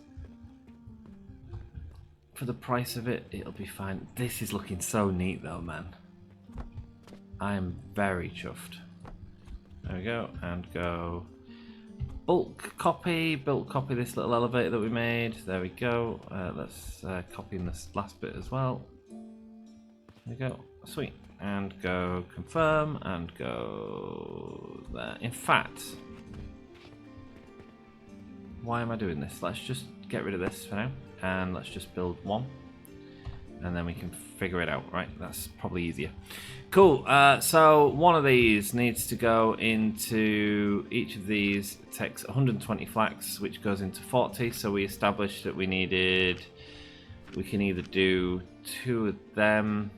For the price of it, it'll be fine. This is looking so neat though, man. I am very chuffed. There we go, and go bulk copy this little elevator that we made. There we go. Let's copy in this last bit as well. There we go. Sweet. And go confirm and go there. In fact, why am I doing this? Let's just get rid of this for now. And let's just build 1, and then we can figure it out, right? That's probably easier. Cool. So one of these needs to go into each of these. It takes 120 flax, which goes into 40. So we established that we needed. We can either do 2 of them.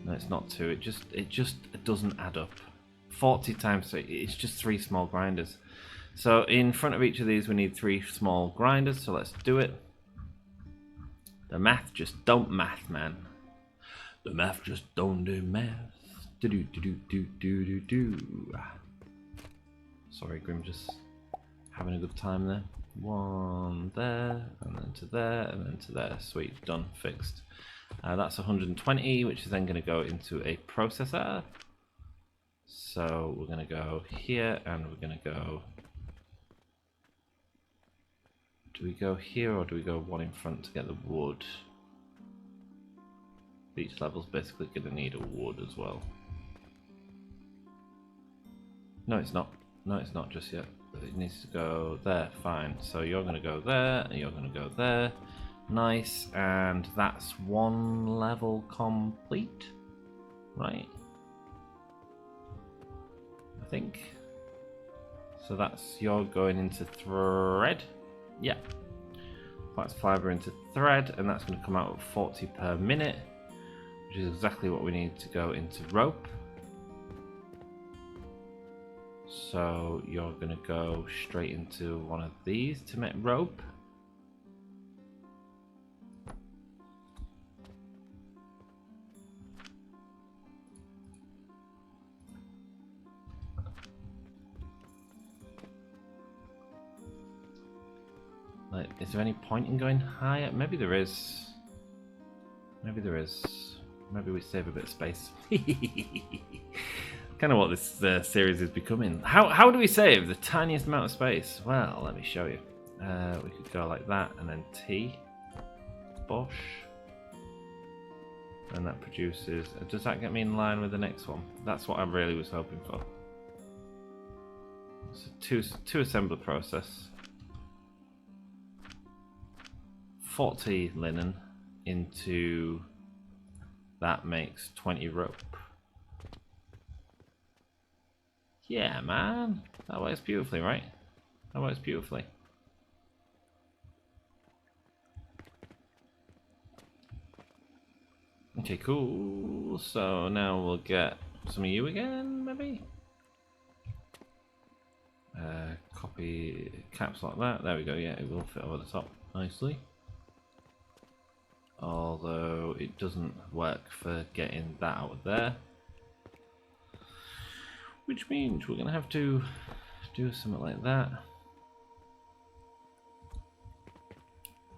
No, it's not 2. It just doesn't add up. 40 times 3. It's just 3 small grinders. So in front of each of these we need 3 small grinders, so let's do it. The math just don't math, man. The math just don't do math. Do do do do do do do. Sorry, Grim, just having a good time there. 1 there, and then to there, and then to there. Sweet, done, fixed. That's 120, which is then going to go into a processor. So we're going to go here, and we're going to go... Do we go here or do we go 1 in front to get the wood? Each level's basically going to need a wood as well. No, it's not. No, it's not just yet. It needs to go there. Fine. So you're going to go there and you're going to go there. Nice. And that's 1 level complete. Right. I think. So that's you're going into thread. Yeah, flax fiber into thread, and that's going to come out at 40 per minute, which is exactly what we need to go into rope. So you're going to go straight into one of these to make rope. Like, is there any point in going higher? Maybe there is. Maybe there is. Maybe we save a bit of space. Kind of what this series is becoming. How do we save the tiniest amount of space? Well, let me show you. We could go like that and then T. Bosh. And that produces... Does that get me in line with the next one? That's what I really was hoping for. It's a two assembler process. 40 linen into that makes 20 rope. Yeah, man, that works beautifully, right? That works beautifully. Okay, cool. So now we'll get some of you again, maybe. Copy caps like that. There we go. Yeah, it will fit over the top nicely. Although it doesn't work for getting that out of there. Which means we're going to have to do something like that.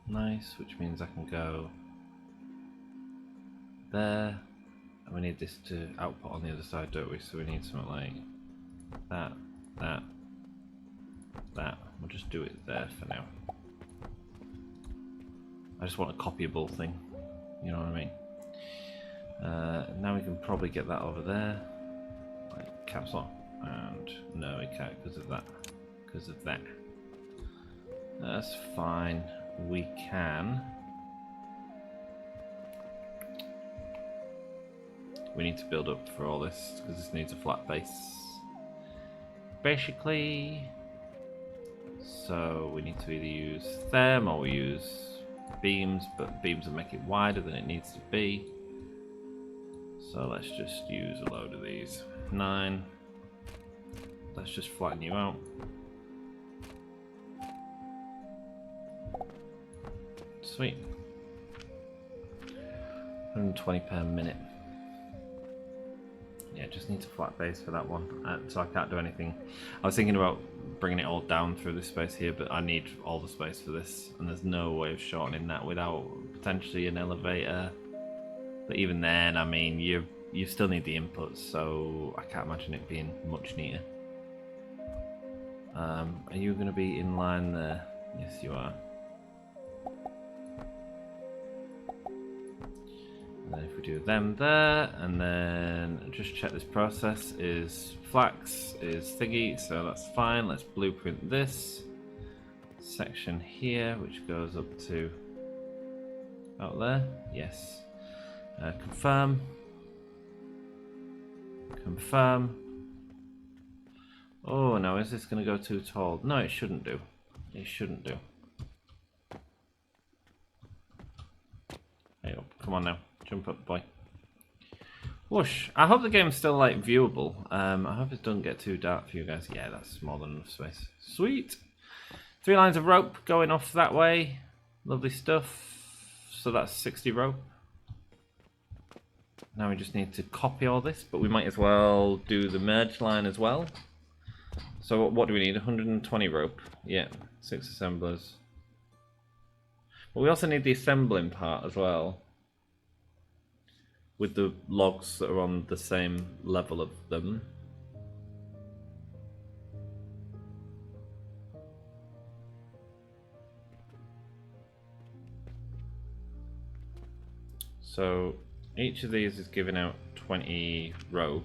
Nice, which means I can go there. And we need this to output on the other side, don't we? So we need something like that, that, that. We'll just do it there for now. I just want a copyable thing, you know what I mean? Now we can probably get that over there, like caps lock, and no we can't because of that, That's fine, we can. We need to build up for all this because this needs a flat base, basically. So we need to either use them or we use beams, but beams will make it wider than it needs to be. So let's just use a load of these. 9. Let's just flatten you out. Sweet. 120 per minute. Yeah, just needs a flat base for that one, so I can't do anything. I was thinking about bringing it all down through this space here, but I need all the space for this, and there's no way of shortening that without potentially an elevator. But even then, I mean, you still need the inputs, so I can't imagine it being much neater. Are you going to be in line there? Yes, you are. And then if we do them there, and then just check this process is flax is thingy, so that's fine. Let's blueprint this section here, which goes up to out there. Yes. Confirm. Confirm. Oh no, is this going to go too tall? No, it shouldn't do. It shouldn't do. Hey up, come on now. Jump up, boy. Whoosh. I hope the game's still like viewable. I hope it doesn't get too dark for you guys. Yeah, that's more than enough space. Sweet. 3 lines of rope going off that way. Lovely stuff. So that's 60 rope. Now we just need to copy all this, but we might as well do the merge line as well. So what do we need? 120 rope. Yeah, 6 assemblers. But we also need the assembling part as well, with the logs that are on the same level of them. So each of these is giving out 20 rope.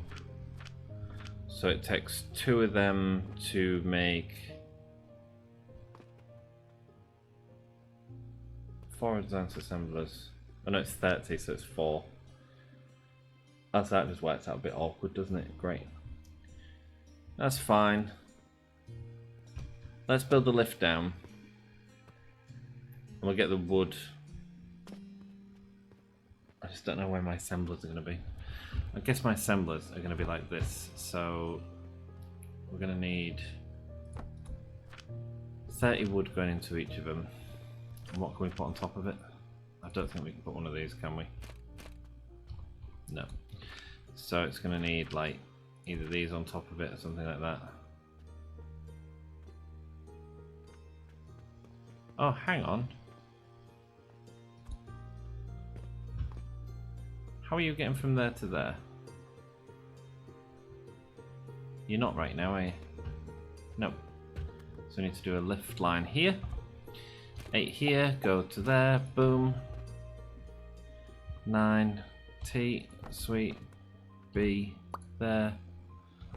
So it takes 2 of them to make 4 advanced assemblers. Oh no, it's 30, so it's 4. That's that just works out a bit awkward, doesn't it? Great. That's fine. Let's build the lift down. And we'll get the wood. I just don't know where my assemblers are going to be. I guess my assemblers are going to be like this. So we're going to need 30 wood going into each of them. And what can we put on top of it? I don't think we can put one of these, can we? No. So it's going to need like either these on top of it or something like that. Oh, hang on. How are you getting from there to there? You're not right now, are you? No. So we need to do a lift line here. 8 here, go to there, boom. 9, T, sweet, B, there.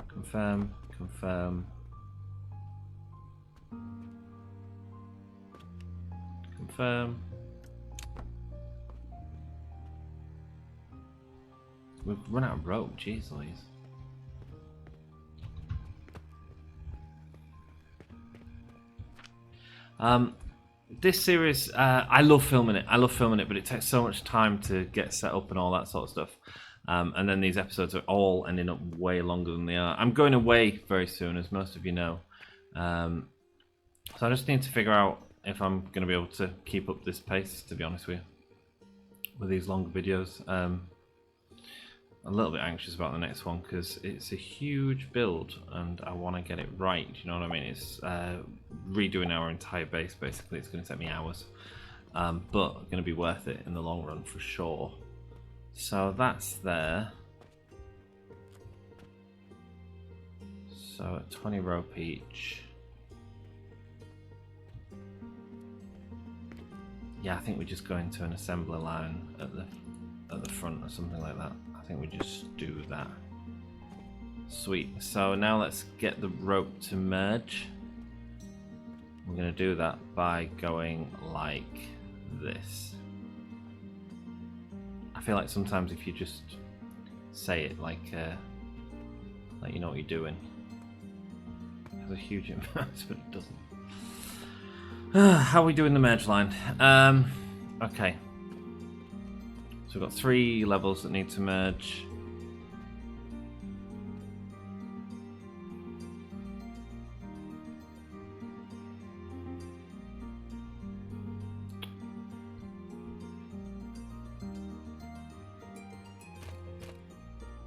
Confirm, confirm. Confirm. We've run out of rope, jeez Louise. This series, I love filming it. I love filming it, but it takes so much time to get set up and all that sort of stuff. And then these episodes are all ending up way longer than they are. I'm going away very soon, as most of you know. So I just need to figure out if I'm going to be able to keep up this pace, to be honest with these longer videos. I'm a little bit anxious about the next one because it's a huge build and I want to get it right. Do you know what I mean? It's redoing our entire base basically. It's going to take me hours, but going to be worth it in the long run for sure. So that's there. So at 20 rope each. Yeah, I think we just go into an assembler line at the front or something like that. I think we just do that. Sweet. So now let's get the rope to merge. We're going to do that by going like this. I feel like sometimes if you just say it like you know what you're doing, it has a huge impact, but it doesn't. How are we doing the merge line? Okay. So we've got 3 levels that need to merge.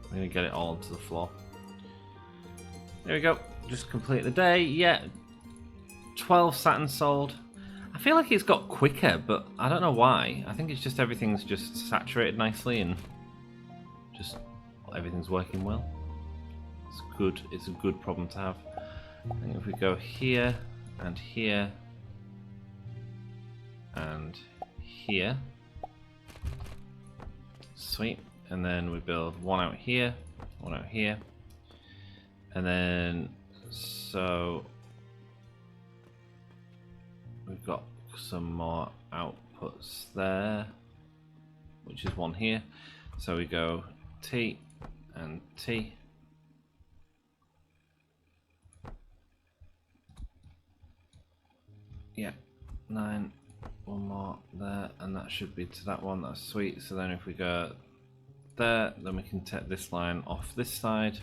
I'm going to get it all onto the floor. There we go. Just complete the day. Yeah. 12 Saturn sold. I feel like it's got quicker, but I don't know why. I think it's just everything's just saturated nicely and just everything's working well. It's good. It's a good problem to have. I think if we go here and here and here, sweet. And then we build one out here, and then so we've got some more outputs there, which is one here. So we go T and T. Yeah, 9, one more there, and that should be to that one. That's sweet. So then if we go there, then we can take this line off this side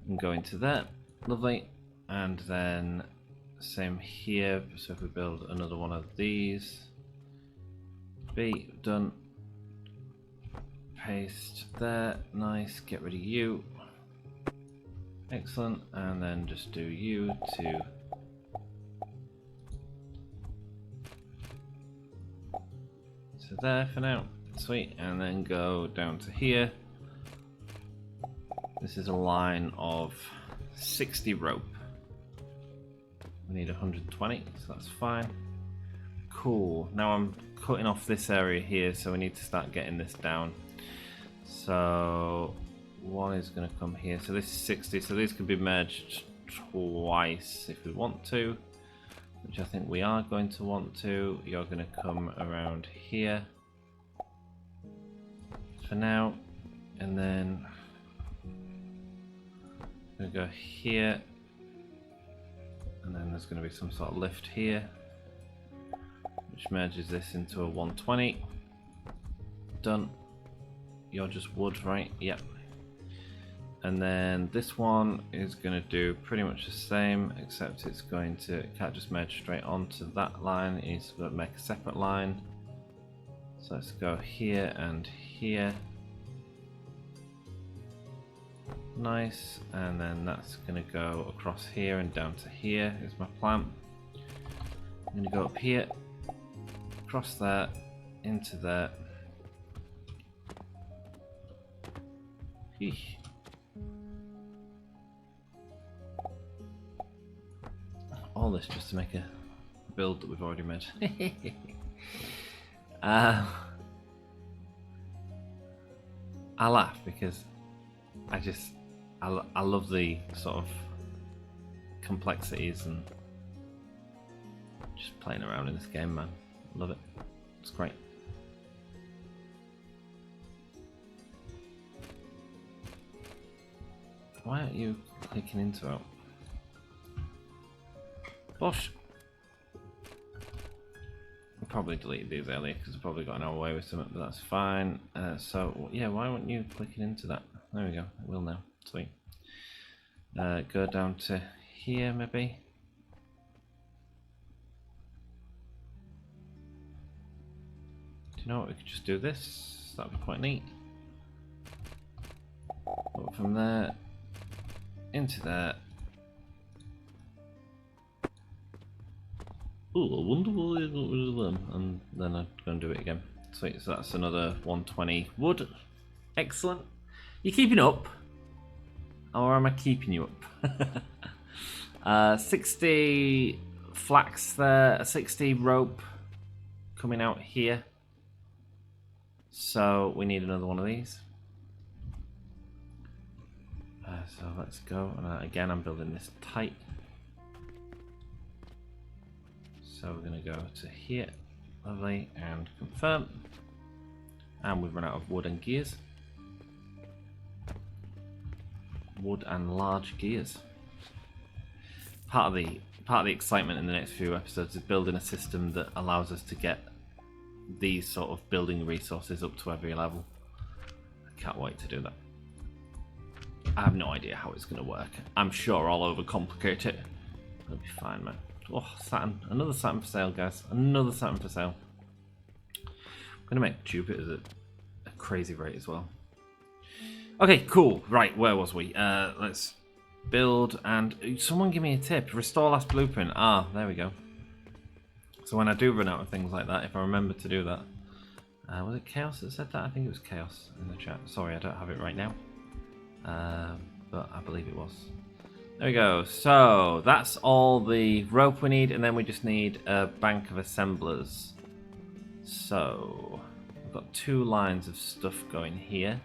and go into there. Lovely. And then same here. So if we build another one of these, B, done. Paste there. Nice. Get rid of you. Excellent. And then just do you to there for now. Sweet. And then go down to here. This is a line of 60 rope. We need 120, so that's fine. Cool. Now I'm cutting off this area here, so we need to start getting this down. So one is going to come here. So this is 60, so these can be merged twice if we want to, which I think we are going to want to. You're going to come around here for now, and then we go here, and then there's going to be some sort of lift here, which merges this into a 120. Done. You're just wood, right? Yep. And then this one is going to do pretty much the same, except it's going to, it can't just merge straight onto that line, it needs to make a separate line. So let's go here and here. Nice, and then that's going to go across here and down to here is my plan. I'm going to go up here, across there, into there. Eesh. All this just to make a build that we've already made. I laugh because I love the sort of complexities and just playing around in this game, man. Love it. It's great. Why aren't you clicking into it? Bosh! I probably deleted these earlier because I probably got an hour away with something, but that's fine. So, yeah, why weren't you clicking into that? There we go, it will now. Sweet. Go down to here, maybe. Do you know what? We could just do this. That'd be quite neat. Up from there, into there. Ooh, I wonder why I got rid of them. And then I'm going to do it again. Sweet, so that's another 120 wood. Excellent. You keeping up? Or am I keeping you up? 60 flax there, 60 rope coming out here. So we need another one of these. So let's go. Again, I'm building this tight. So we're going to go to here, lovely, and confirm. And we've run out of wood and gears. Wood and large gears. Part of the excitement in the next few episodes is building a system that allows us to get these sort of building resources up to every level. I can't wait to do that. I have no idea how it's going to work. I'm sure I'll overcomplicate it. It'll be fine, man. Oh, Saturn. Another Saturn for sale, guys. Another Saturn for sale. I'm going to make Jupiter's at a crazy rate as well. Okay, cool. Right, where was we? Let's build and... Someone give me a tip. Restore last blueprint. Ah, there we go. So when I do run out of things like that, if I remember to do that... was it Chaos that said that? I think it was Chaos in the chat. Sorry, I don't have it right now. But I believe it was. There we go. So that's all the rope we need, and then we just need a bank of assemblers. So we've got 2 lines of stuff going here.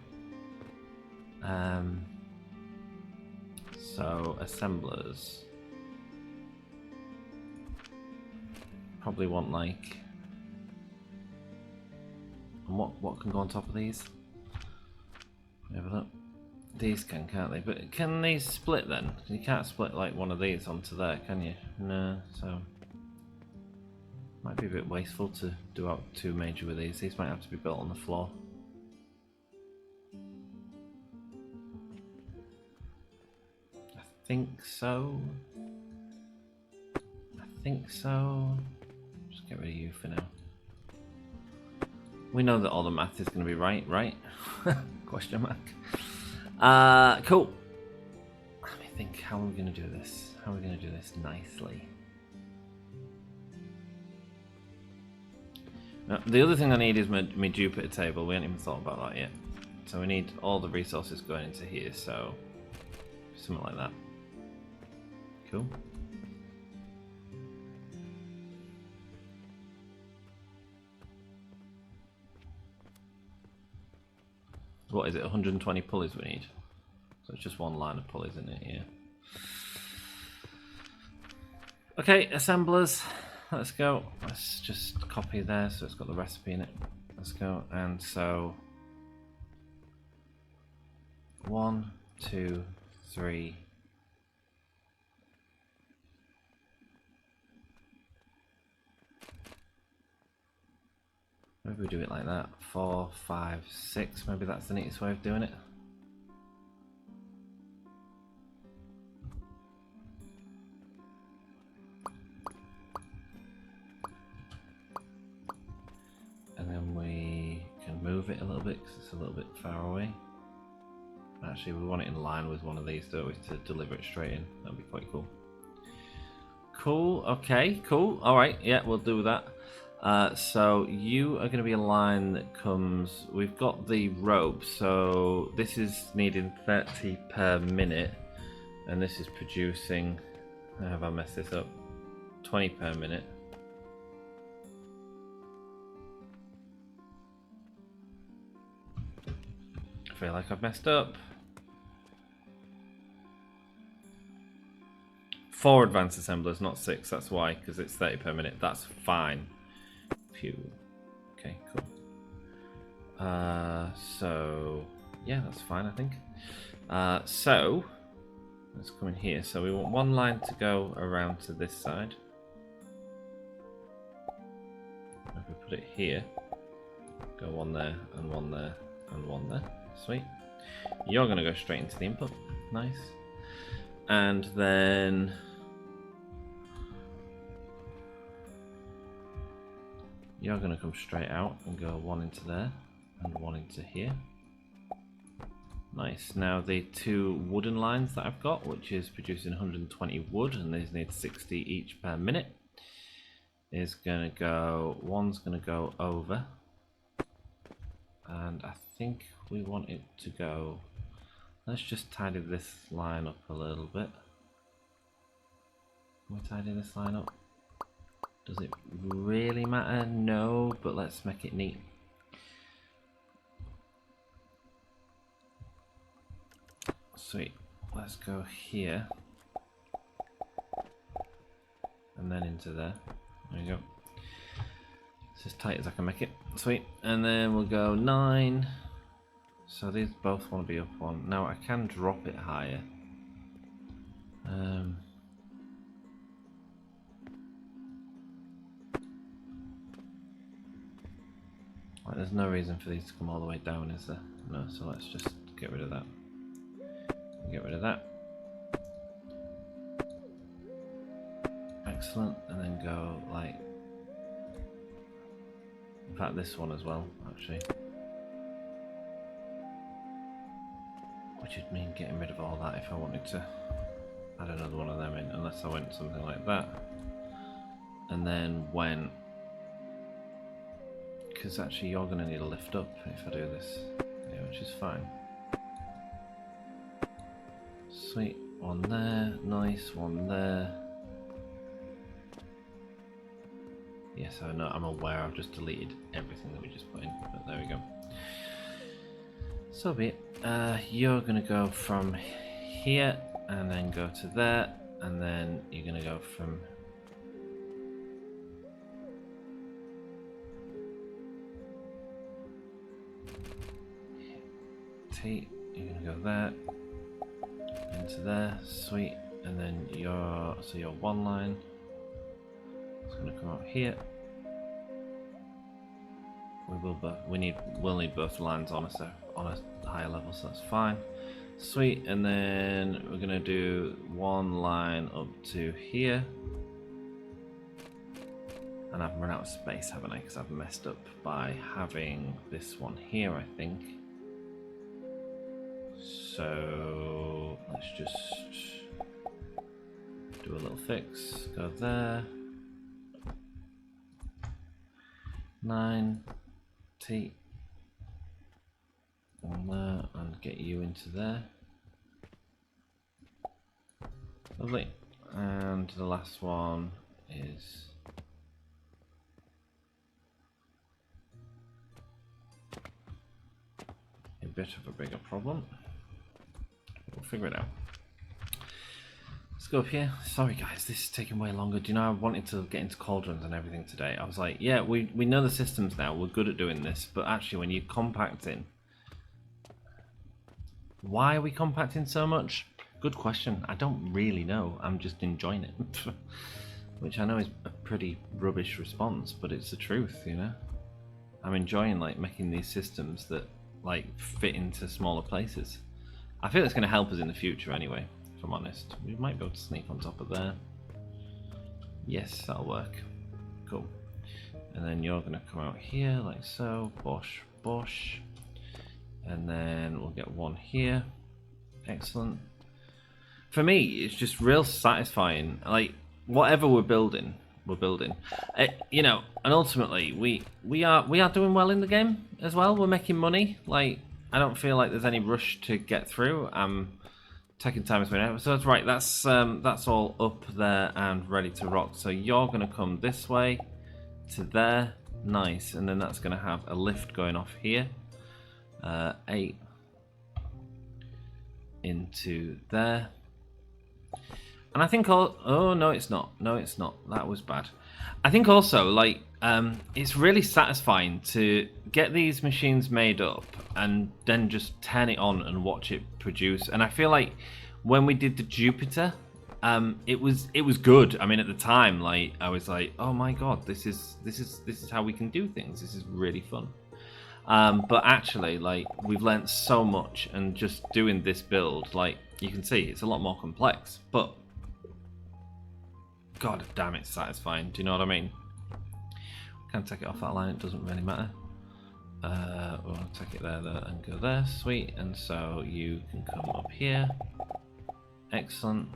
So assemblers probably want like, and what can go on top of these? Have a look. These can, can't they? But can these split then? You can't split like one of these onto there, can you? No, so might be a bit wasteful to do out 2 major with these. These might have to be built on the floor. I think so. I think so. Just get rid of you for now. We know that all the math is going to be right? Question mark. Cool. Let me think, how are we going to do this? How are we going to do this nicely? Now, the other thing I need is my Jupiter table. We haven't even thought about that yet. So we need all the resources going into here, so something like that. Cool. What is it, 120 pulleys we need? So it's just 1 line of pulleys, isn't it? Yeah. Okay, assemblers. Let's go. Let's just copy there so it's got the recipe in it. Let's go. And so 1, 2, 3. Maybe we do it like that. 4, 5, 6. Maybe that's the neatest way of doing it. move it a little bit because it's a little bit far away. Actually, we want it in line with one of these, don't we, to deliver it straight in. That'd be quite cool. Cool, okay, cool. Alright, yeah, we'll do that. So you are going to be a line that comes... We've got the rope, so this is needing 30 per minute. And this is producing... Have I messed this up? 20 per minute. I feel like I've messed up. 4 advanced assemblers, not 6, that's why, because it's 30 per minute. That's fine. Phew. Okay, cool. So, yeah, that's fine, I think. So, let's come in here. So we want one line to go around to this side. If we put it here, go one there, and one there, and one there. Sweet. You're going to go straight into the input. Nice. And then... You're going to come straight out and go one into there and one into here. Nice. Now the 2 wooden lines that I've got, which is producing 120 wood, and these need 60 each per minute, is going to go, one's going to go over, and I think we want it to go, let's just tidy this line up a little bit. Can we tidy this line up? Does it really matter? No, but let's make it neat. Sweet. Let's go here. And then into there. There you go. It's as tight as I can make it. Sweet. And then we'll go 9. So these both want to be up 1. Now I can drop it higher. Like, there's no reason for these to come all the way down, is there? No, so let's just get rid of that. Get rid of that. Excellent, and then go like... In fact, this one as well, actually. Which would mean getting rid of all that if I wanted to add another one of them in, unless I went something like that. And then went... Because actually you're going to need a lift up if I do this, yeah, which is fine. Sweet, one there, nice, one there. Yes, I know, I'm aware I've just deleted everything that we just put in, but there we go. So be it. You're going to go from here and then go to there, and then you're going to go from T, you're going to go there, into there, sweet, and then your one line is going to come out here. We'll need both lines on a higher level, so that's fine. Sweet, and then we're going to do one line up to here. And I've run out of space, haven't I? Because I've messed up by having this one here, I think. So let's just do a little fix. Go there. 9 T on there, and get you into there. Lovely. And the last one is a bit of a bigger problem. We'll figure it out. Let's go up here. Sorry guys, this is taking way longer. Do you know, I wanted to get into cauldrons and everything today. I was like, yeah, we know the systems now, we're good at doing this, but actually when you're compacting, why are we compacting so much? Good question. I don't really know. I'm just enjoying it. Which I know is a pretty rubbish response, but it's the truth, you know? I'm enjoying like making these systems that like fit into smaller places. I feel it's going to help us in the future anyway, if I'm honest. We might be able to sneak on top of there. Yes, that'll work. Cool. And then you're going to come out here like so. Bosh, bush. And then we'll get one here. Excellent. For me, it's just real satisfying. Like, whatever we're building. You know, and ultimately, we are doing well in the game as well. We're making money. Like, I don't feel like there's any rush to get through. Taking time as well. So that's right. That's all up there and ready to rock. So you're gonna come this way to there. Nice, and then that's gonna have a lift going off here. 8 into there. And I think oh no, it's not. No, it's not. That was bad. I think also, like, it's really satisfying to get these machines made up and then just turn it on and watch it produce. And I feel like when we did the Jupiter, it was good. I mean, at the time, like, I was like, oh my god, this is how we can do things. This is really fun. But actually, like, we've learnt so much, and just doing this build, like, you can see it's a lot more complex, but god damn, it's satisfying. Do you know what I mean? Can take it off that line, it doesn't really matter. We'll take it there and go there. Sweet. And so you can come up here. Excellent.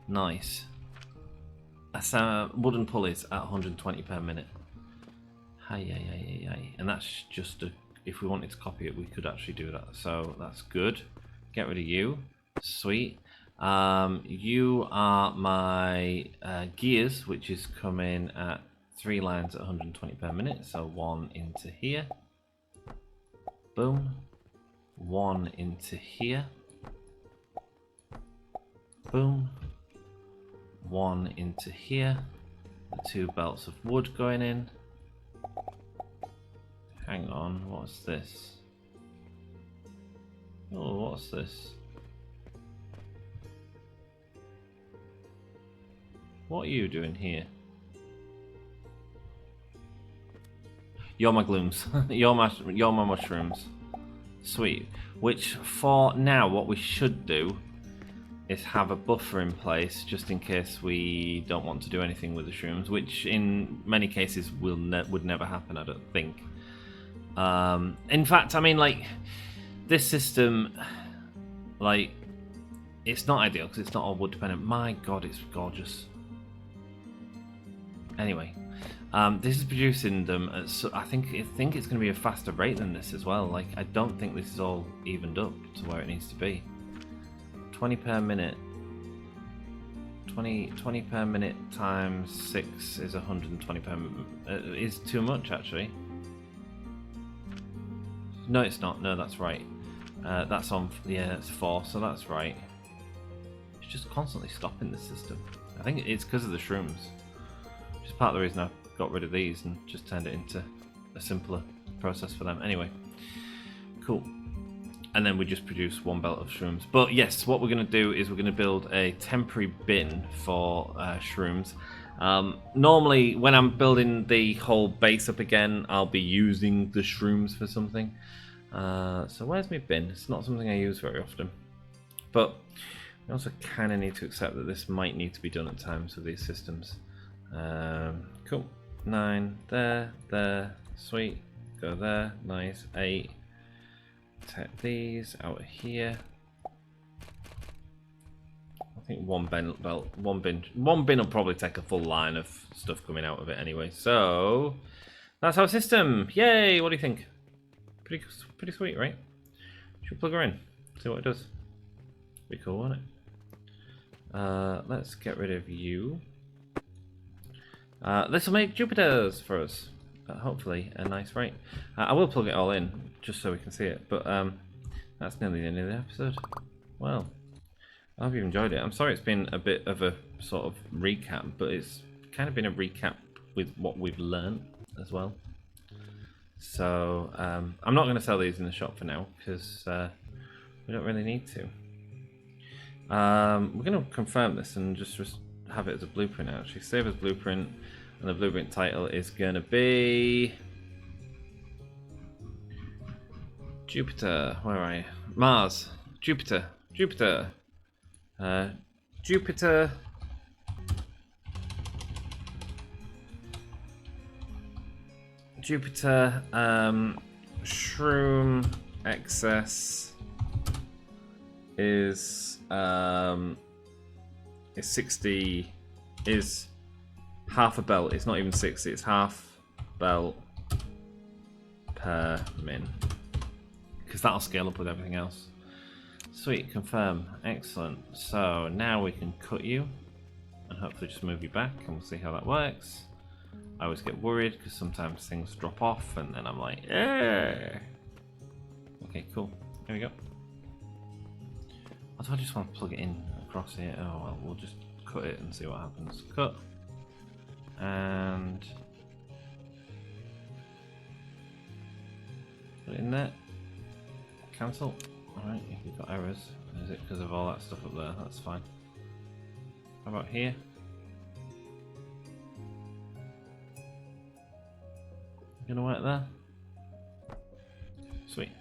Nice. That's wooden pulleys at 120 per minute. Hi. And that's just if we wanted to copy it, we could actually do that. So that's good. Get rid of you. Sweet. You are my gears, which is coming at 3 lines at 120 per minute. So 1 into here. Boom. 1 into here. Boom. 1 into here. The 2 belts of wood going in. Hang on, what's this? Oh, what's this? What are you doing here? You're my glooms. you're my mushrooms. Sweet. Which, for now, what we should do is have a buffer in place just in case we don't want to do anything with the shrooms, which in many cases would never happen, I don't think. In fact, I mean, like, this system, like, it's not ideal because it's not all wood dependent. My god, it's gorgeous. Anyway, this is producing them at, I think it's going to be a faster rate than this as well. Like, I don't think this is all evened up to where it needs to be. 20 per minute. 20 per minute times 6 is 120 per minute. Is too much, actually. No, it's not. No, that's right. That's on. Yeah, that's 4. So that's right. It's just constantly stopping the system. I think it's because of the shrooms. Which is part of the reason I got rid of these and just turned it into a simpler process for them. Anyway, cool. And then we just produce 1 belt of shrooms. But yes, what we're going to do is we're going to build a temporary bin for shrooms. Normally, when I'm building the whole base up again, I'll be using the shrooms for something. So where's my bin? It's not something I use very often. But we also kind of need to accept that this might need to be done at times with these systems. Cool. 9 there, sweet. Go there, nice. 8. Take these out here. I think one bin will probably take a full line of stuff coming out of it anyway. So that's our system. Yay! What do you think? Pretty sweet, right? Should we plug her in? See what it does. Be cool, won't it? Let's get rid of you. This will make Jupiters for us. Hopefully a nice rate. I will plug it all in just so we can see it, but that's nearly the end of the episode. Well, I hope you've enjoyed it. I'm sorry it's been a bit of a sort of recap, but it's kind of been a recap with what we've learned as well. So I'm not going to sell these in the shop for now because we don't really need to. We're going to confirm this and just have it as a blueprint actually. Save as blueprint. And the blueprint title is going to be Jupiter. Where are I? Mars. Jupiter. Jupiter. Jupiter. Jupiter. shroom excess is 60, is half a belt. It's not even 60, it's half belt per min. Because that'll scale up with everything else. Sweet, confirm. Excellent. So now we can cut you and hopefully just move you back, and we'll see how that works. I always get worried because sometimes things drop off and then I'm like, yeah. Okay, cool. Here we go. What if I just want to plug it in across here? Oh well, we'll just cut it and see what happens. Cut. And put it in there. Cancel. Alright, if you've got errors, is it because of all that stuff up there? That's fine. How about here? Gonna work there? Sweet.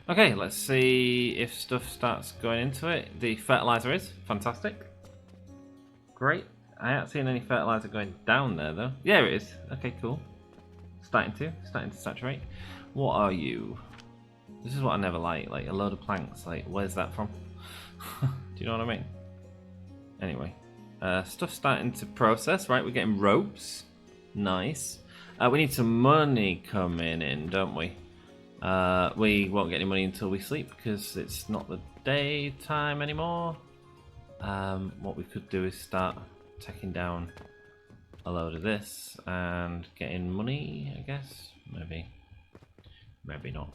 Okay, let's see if stuff starts going into it. The fertilizer is fantastic. Great. I haven't seen any fertilizer going down there though. Yeah, it is. Okay, cool. Starting to saturate. What are you? This is what I never like a load of planks. Like, where's that from? Do you know what I mean? Anyway, stuff's starting to process. Right, we're getting ropes. Nice. We need some money coming in, don't we? We won't get any money until we sleep because it's not the daytime anymore. What we could do is start taking down a load of this and getting money, I guess. Maybe not.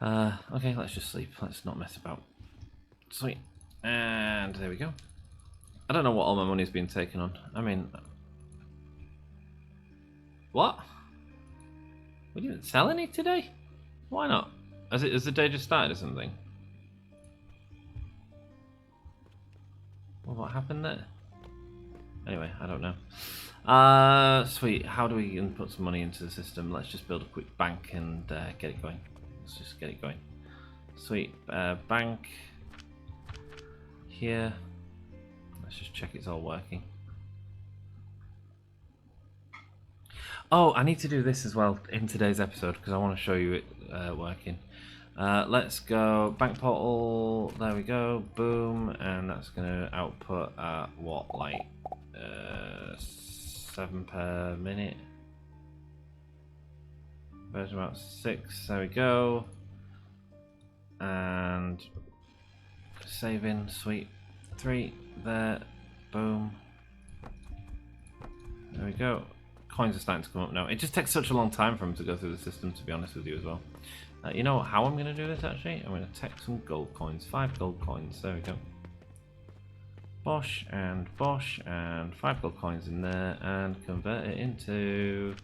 Okay, let's just sleep. Let's not mess about. Sweet. And there we go. I don't know what all my money's been taken on. I mean... What? We didn't sell any today? Why not? Has the day just started or something? Well, what happened there? Anyway, I don't know. Sweet. How do we input some money into the system? Let's just build a quick bank and get it going. Let's just get it going. Sweet. Bank. Here. Let's just check it's all working. Oh, I need to do this as well in today's episode because I want to show you it working. Let's go bank portal. There we go. Boom, and that's going to output at what, like 7 per minute. There's about 6. There we go. And saving. Sweet. 3 there. Boom. There we go. Coins are starting to come up now. It just takes such a long time for them to go through the system, to be honest with you as well. You know how I'm going to do this actually? I'm going to take some gold coins. 5 gold coins. There we go. Bosh and 5 gold coins in there and convert it into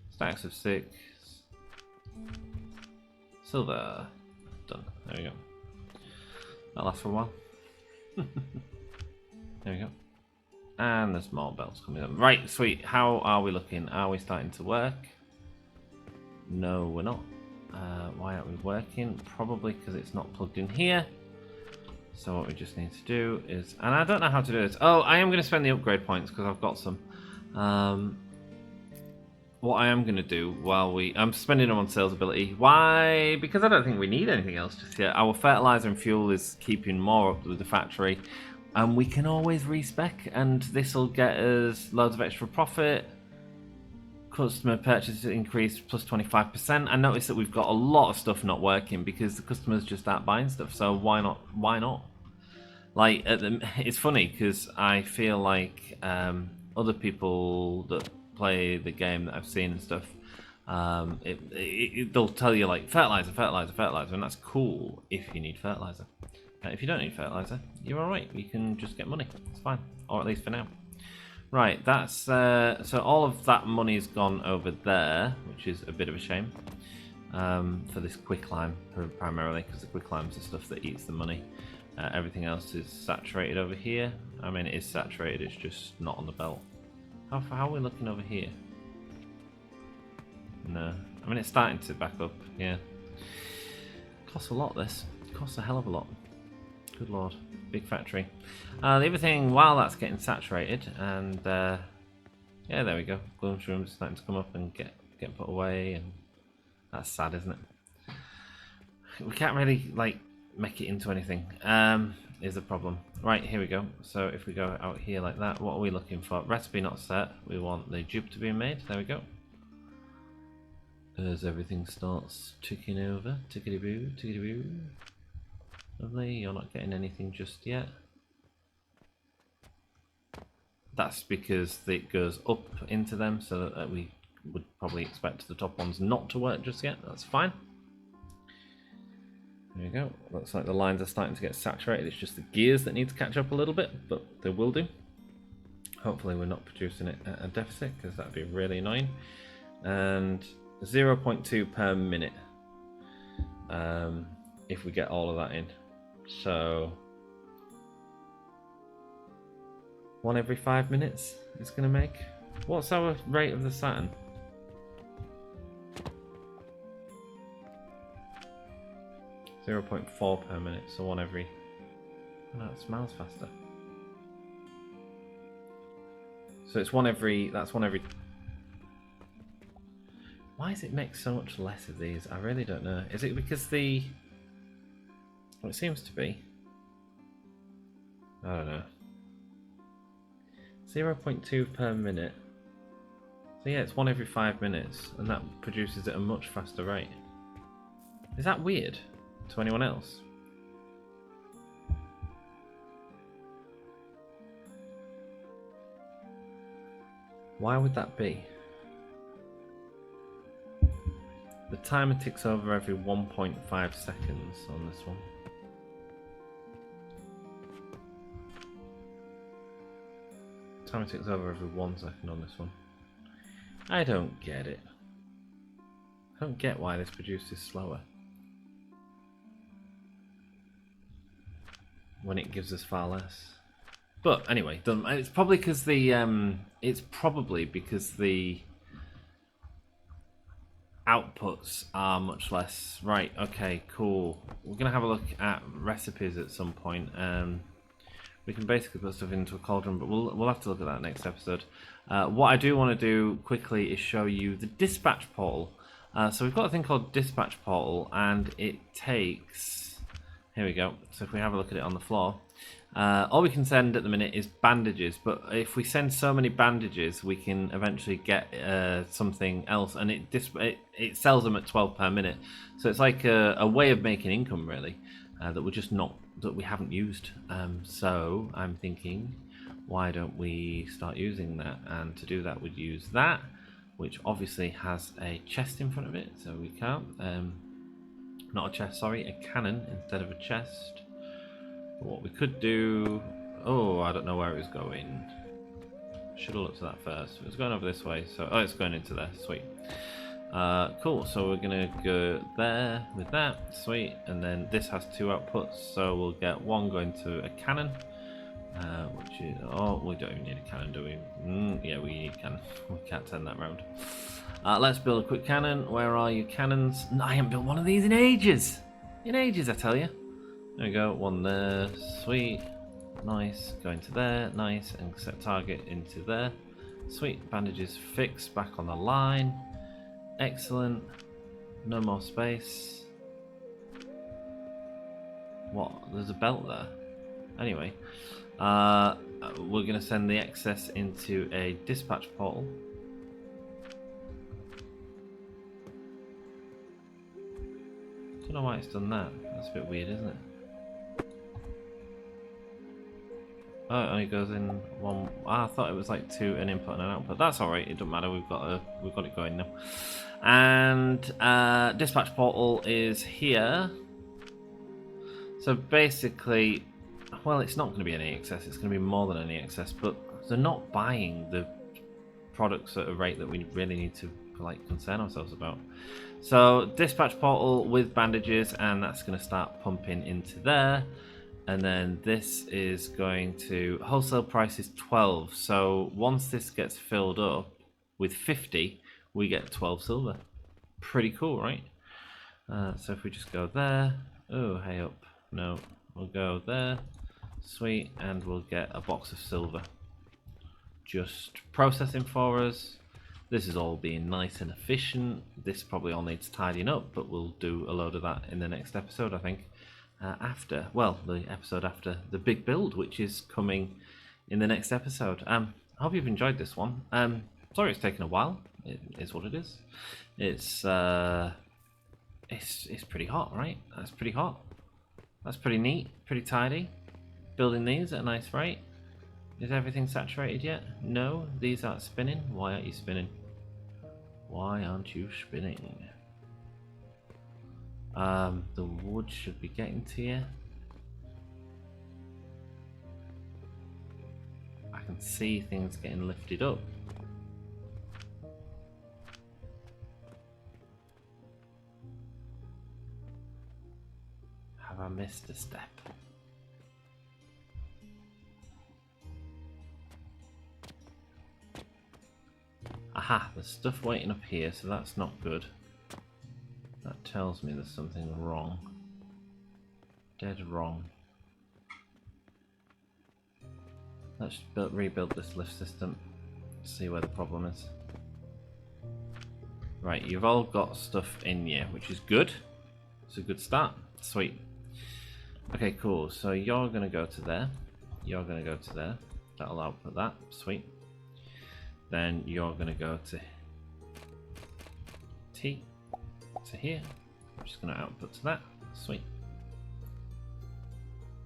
stacks of 6 silver. Done. There we go. That'll last for a while. There we go. And there's more bells coming up. Right, sweet. How are we looking? Are we starting to work? No, we're not. Why aren't we working? Probably because it's not plugged in here. So what we just need to do is... And I don't know how to do this. Oh, I am going to spend the upgrade points because I've got some. What I am going to do while I'm spending them on sales ability. Why? Because I don't think we need anything else just yet. Our fertilizer and fuel is keeping more up with the factory. And we can always respec, and this will get us loads of extra profit. Customer purchase increase plus 25%. I noticed that we've got a lot of stuff not working because the customers just aren't buying stuff. So why not? Why not? Like, it's funny because I feel like other people that play the game that I've seen and stuff, they'll tell you like fertilizer, and that's cool if you need fertilizer. If you don't need fertilizer, you're alright. You can just get money. It's fine. Or at least for now. Right, that's... so all of that money's gone over there, which is a bit of a shame. For this quicklime, primarily, because the quicklime's the stuff that eats the money. Everything else is saturated over here. I mean, it is saturated, it's just not on the belt. How are we looking over here? No. I mean, it's starting to back up, yeah. Costs a lot, this. Costs a hell of a lot. Good lord, big factory. The other thing, while that's getting saturated, and yeah, there we go. Gloom shrooms starting to come up and get put away, and That's sad, isn't it? We can't really like make it into anything. Is the problem. Right, here we go. So if we go out here like that, what are we looking for? Recipe not set. We want the dupe to be made. There we go. As everything starts ticking over. Tickety boo, tickety boo. Lovely, you're not getting anything just yet. That's because it goes up into them, so that we would probably expect the top ones not to work just yet. That's fine. There we go. Looks like the lines are starting to get saturated. It's just the gears that need to catch up a little bit, but they will do. Hopefully we're not producing it at a deficit, because that'd be really annoying. And 0.2 per minute if we get all of that in. So 1 every 5 minutes it's going to make. What's our rate of the Saturn? .4 per minute, so 1 every... Oh, it smells faster. So it's 1 every... That's 1 every... Why does it make so much less of these? I really don't know. Is it because the... Well, it seems to be. I don't know. 0.2 per minute. So yeah, it's 1 every 5 minutes, and that produces at a much faster rate. Is that weird to anyone else? Why would that be? The timer ticks over every 1.5 seconds on this one. Timer ticks over every 1 second on this one. I don't get it. I don't get why this produces slower when it gives us far less. But anyway, it's probably because the outputs are much less. Right, okay, cool. We're gonna have a look at recipes at some point. We can basically put stuff into a cauldron, but we'll have to look at that next episode. What I do want to do quickly is show you the dispatch portal. So we've got a thing called dispatch portal, and it takes... Here we go. So if we have a look at it on the floor, all we can send at the minute is bandages, but if we send so many bandages, we can eventually get something else, and it sells them at 12 per minute. So it's like a way of making income, really, that we haven't used. So I'm thinking, why don't we start using that? And to do that, we'd use that, which obviously has a chest in front of it, so we can't. Not a chest, sorry, a cannon instead of a chest. But what we could do... Oh, I don't know where it was going. Should have looked at that first. It was going over this way, so... Oh, it's going into there. Sweet. Cool, so we're going to go there with that. Sweet. And then this has 2 outputs, so we'll get one going to a cannon. Which is... Oh, we don't even need a cannon, do we? Yeah, we need a cannon. We can't turn that round. Let's build a quick cannon. Where are your cannons? No, I haven't built one of these in ages. In ages, I tell you. There we go. One there. Sweet. Nice. Go into there. Nice. And set target into there. Sweet. Bandages fixed. Back on the line. Excellent. No more space. What? There's a belt there. Anyway. We're going to send the excess into a dispatch portal. I don't know why it's done that. That's a bit weird, isn't it? Oh, it only goes in one. I thought it was like 2, an input and an output. That's alright, it doesn't matter, we've got it going now. And dispatch portal is here. So basically, well, it's not going to be any excess, it's going to be more than any excess, but they're not buying the products at a rate that we really need to like concern ourselves about. So dispatch portal with bandages, and that's going to start pumping into there. And then this is going to... Wholesale price is 12. So once this gets filled up with 50, we get 12 silver. Pretty cool, right? So if we just go there... Oh, hey up. No, we'll go there. Sweet, and we'll get a box of silver. Just processing for us. This is all being nice and efficient. This probably all needs tidying up, but we'll do a load of that in the next episode, I think. The episode after the big build, which is coming in the next episode. I hope you've enjoyed this one. Sorry it's taken a while. It is what it is. It's pretty hot, right? That's pretty hot. That's pretty neat, pretty tidy. Building these at a nice rate. Is everything saturated yet? No, these aren't spinning. Why aren't you spinning? Why aren't you spinning? The wood should be getting to you. I can see things getting lifted up. Have I missed a step? Aha, there's stuff waiting up here, so that's not good. That tells me there's something wrong. Dead wrong. Let's rebuild this lift system. See where the problem is. Right, you've all got stuff in you, which is good. It's a good start. Sweet. Okay, cool. So you're going to go to there. You're going to go to there. That'll output that. Sweet. Then you're going to go to T. To here. I'm just going to output to that. Sweet.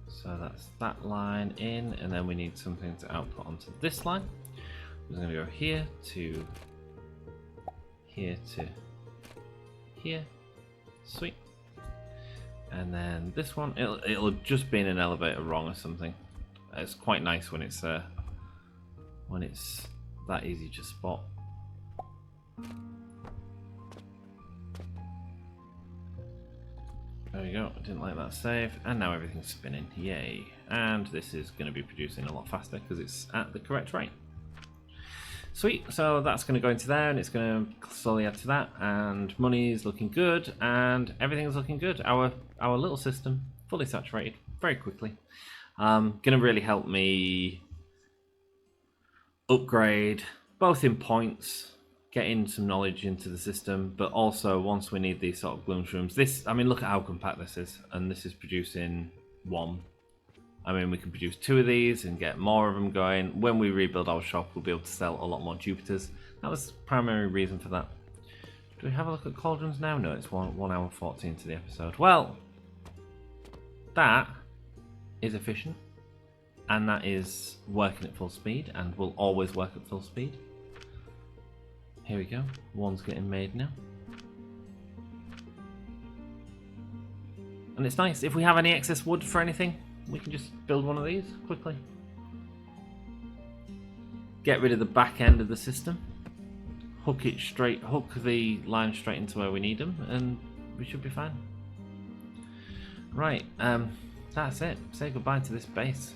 So that's that line in, and then we need something to output onto this line. We're going to go here to here to here. Sweet. And then this one, it'll just be in an elevator wrong or something. It's quite nice when it's that easy to spot. There we go. I didn't like that save, and now everything's spinning. Yay! And this is going to be producing a lot faster because it's at the correct rate. Sweet. So that's going to go into there, and it's going to slowly add to that. And money's looking good, and everything's looking good. Our little system fully saturated very quickly. Going to really help me upgrade both in points, getting some knowledge into the system, but also once we need these sort of gloom shrooms. This, I mean, look at how compact this is, and this is producing one. I mean, we can produce 2 of these and get more of them going. When we rebuild our shop, we'll be able to sell a lot more Jupiters. That was the primary reason for that. Do we have a look at cauldrons now? No, it's 1 hour 14 to the episode. Well, that is efficient, and that is working at full speed, and will always work at full speed. Here we go. One's getting made now. And it's nice. If we have any excess wood for anything, we can just build one of these quickly. Get rid of the back end of the system. Hook the line straight into where we need them, and we should be fine. Right, that's it. Say goodbye to this base.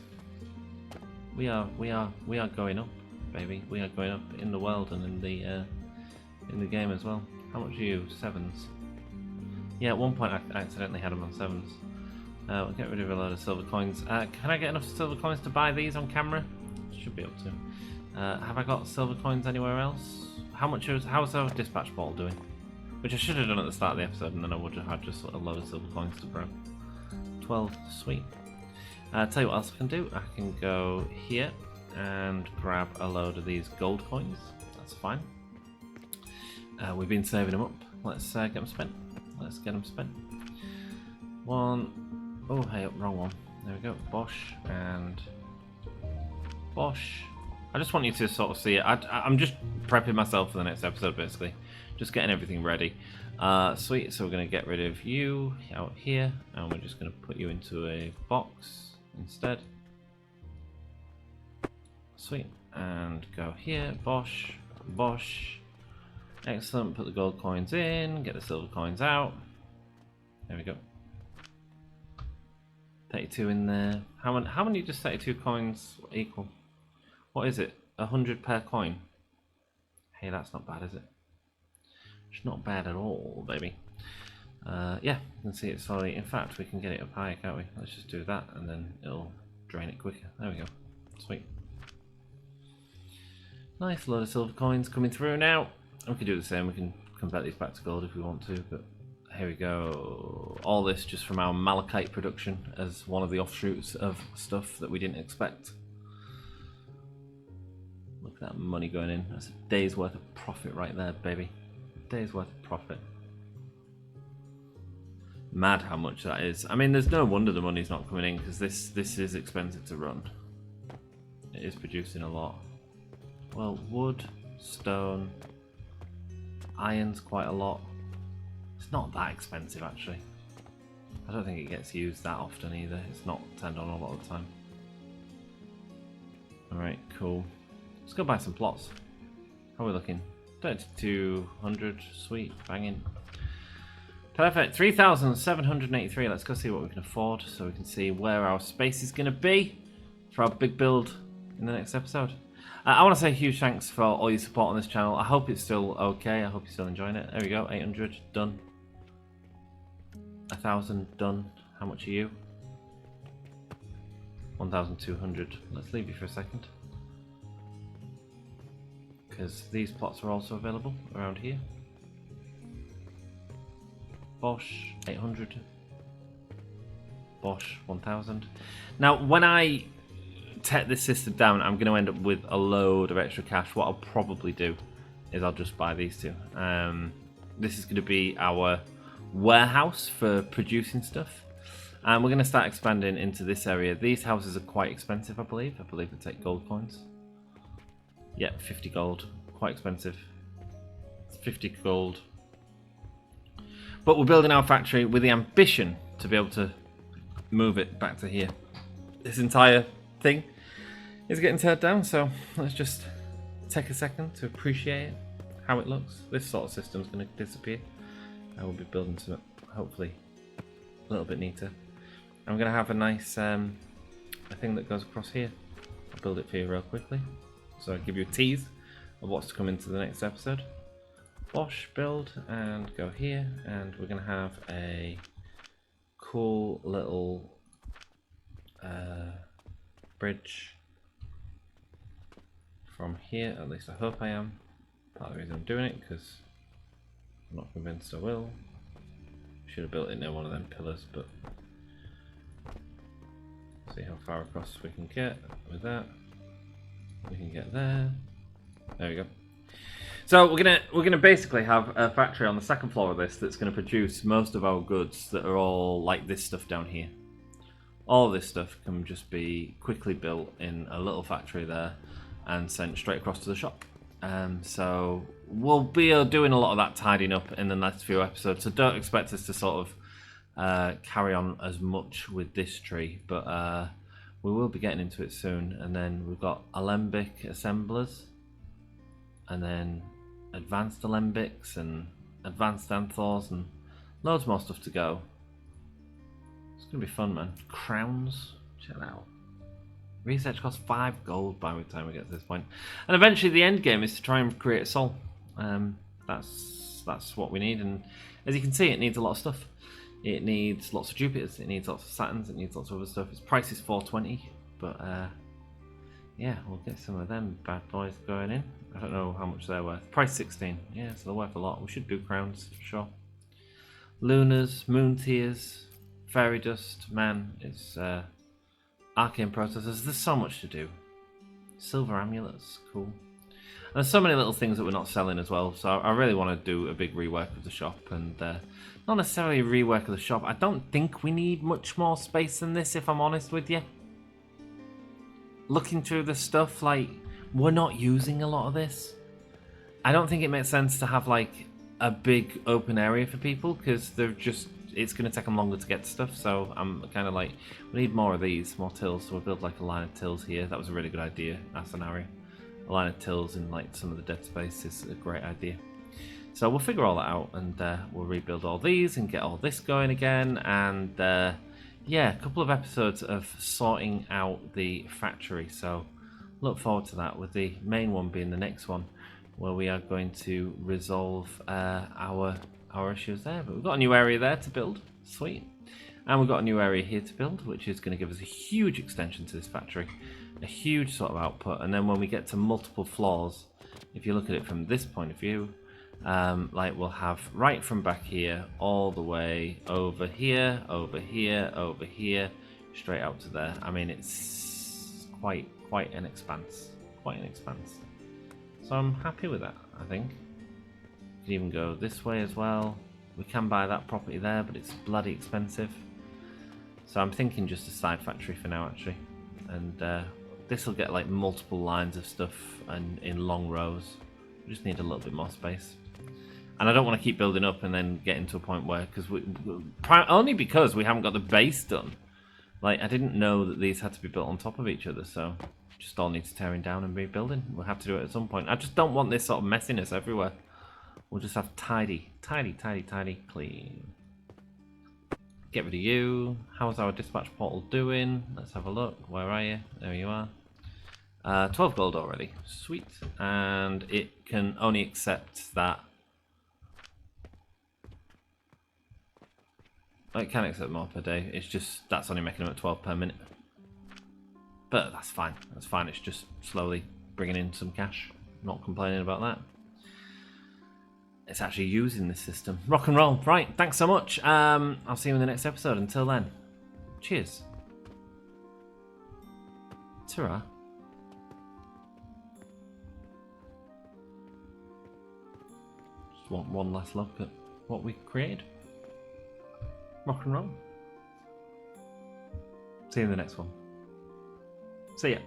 We are going up, baby. We are going up in the world and in the game as well. How much are you? 7s. Yeah, at one point I accidentally had them on 7s. We'll get rid of a load of silver coins. Can I get enough silver coins to buy these on camera? Should be able to. Have I got silver coins anywhere else? How's our dispatch ball doing? Which I should have done at the start of the episode, and then I would have had just a load of silver coins to grab. 12, sweet. Tell you what else I can do. I can go here and grab a load of these gold coins. That's fine. We've been saving them up. Let's get them spent. Let's get them spent. 1. Oh, hey, wrong one. There we go. Bosh and Bosh. I just want you to sort of see it. I'm just prepping myself for the next episode, basically. Just getting everything ready. Sweet. So we're going to get rid of you out here, and we're just going to put you into a box instead. Sweet. And go here. Bosh. Bosh. Excellent. Put the gold coins in. Get the silver coins out. There we go. 32 in there. How many does 32 coins equal? What is it? 100 per coin? Hey, that's not bad, is it? It's not bad at all, baby. Yeah, you can see it slowly. In fact, we can get it up higher, can't we? Let's just do that, and then it'll drain it quicker. There we go. Sweet. Nice load of silver coins coming through now. We can do the same. We can convert these back to gold if we want to, but here we go. All this just from our malachite production as one of the offshoots of stuff that we didn't expect. Look at that money going in. That's a day's worth of profit right there, baby. A day's worth of profit. Mad how much that is. I mean, there's no wonder the money's not coming in, because this is expensive to run. It is producing a lot. Well, wood, stone, iron's quite a lot. It's not that expensive, actually. I don't think it gets used that often either. It's not turned on a lot of the time. Alright, cool. Let's go buy some plots. How are we looking? 3200, sweet, banging. Perfect, 3,783. Let's go see what we can afford so we can see where our space is going to be for our big build in the next episode. I want to say a huge thanks for all your support on this channel. I hope it's still okay. I hope you're still enjoying it. There we go, 800 done. 1,000 done. How much are you? 1,200. Let's leave you for a second, because these plots are also available around here. Bosch, 800. Bosch, 1,000. Now, when I take this system down, I'm going to end up with a load of extra cash. What I'll probably do is I'll just buy these two. This is going to be our warehouse for producing stuff. And we're going to start expanding into this area. These houses are quite expensive, I believe. I believe they take gold coins. Yeah, 50 gold. Quite expensive. It's 50 gold. But we're building our factory with the ambition to be able to move it back to here. This entire thing is getting teared down, so let's just take a second to appreciate how it looks. This sort of system is going to disappear. I will be building something hopefully a little bit neater. I'm going to have a nice a thing that goes across here. I'll build it for you real quickly, so I'll give you a tease of what's to come into the next episode. Bosch build and go here, and we're going to have a cool little bridge from here. At least I hope I am. Part of the reason I'm doing it, because I'm not convinced I will. Should have built it near one of them pillars, but see how far across we can get with that. We can get there. There we go. So we're gonna basically have a factory on the second floor of this that's gonna produce most of our goods that are all like this stuff down here. All of this stuff can just be quickly built in a little factory there and sent straight across to the shop. So we'll be doing a lot of that tidying up in the next few episodes. So don't expect us to sort of carry on as much with this tree, but we will be getting into it soon. And then we've got alembic assemblers, and then advanced alembics and advanced anthors, and loads more stuff to go. It's gonna be fun, man. Crowns, check that out. Research costs 5 gold by the time we get to this point, and eventually the end game is to try and create a soul. That's what we need, and as you can see, it needs a lot of stuff. It needs lots of Jupiters, it needs lots of Saturns, it needs lots of other stuff. Its price is 420, but yeah, we'll get some of them bad boys going in. I don't know how much they're worth. Price 16. Yeah, so they're worth a lot. We should do crowns for sure. Lunars, moon tears, fairy dust. Man, it's arcane processors. There's so much to do. Silver amulets, cool. And there's so many little things that we're not selling as well. So I really want to do a big rework of the shop, and not necessarily a rework of the shop. I don't think we need much more space than this, if I'm honest with you. Looking through the stuff, like, we're not using a lot of this. I don't think it makes sense to have like a big open area for people, because they're just, it's going to take them longer to get stuff. So I'm kind of like, we need more of these, more tills. So we'll build like a line of tills here. That was a really good idea, that scenario. A line of tills in like some of the dead space is a great idea. So we'll figure all that out, and we'll rebuild all these and get all this going again. And yeah, a couple of episodes of sorting out the factory. So look forward to that, with the main one being the next one, where we are going to resolve our issues there. But we've got a new area there to build, sweet. And we've got a new area here to build, which is going to give us a huge extension to this factory, a huge sort of output. And then when we get to multiple floors, if you look at it from this point of view, Like we'll have right from back here all the way over here, over here, over here, straight out to there. I mean, it's quite an expanse, So I'm happy with that. I think we can even go this way as well. We can buy that property there, but it's bloody expensive. So I'm thinking just a side factory for now, actually, and this will get like multiple lines of stuff and in long rows. We just need a little bit more space. And I don't want to keep building up and then get into a point where, only because we haven't got the base done. Like, I didn't know that these had to be built on top of each other, so just all needs tearing down and rebuilding. We'll have to do it at some point. I just don't want this sort of messiness everywhere. We'll just have tidy, clean. Get rid of you. How's our dispatch portal doing? Let's have a look. Where are you? There you are. 12 gold already. Sweet. And it can only accept that. It can accept more per day. It's just that's only making them at 12 per minute. But that's fine. That's fine. It's just slowly bringing in some cash. Not complaining about that. It's actually using this system. Rock and roll. Right. Thanks so much. I'll see you in the next episode. Until then. Cheers. Ta-ra. Just want one last look at what we created. Rock and roll. See you in the next one. See ya.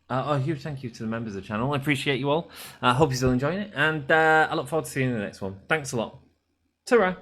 A huge thank you to the members of the channel. I appreciate you all. I hope you're still enjoying it. And I look forward to seeing you in the next one. Thanks a lot. Ta-ra.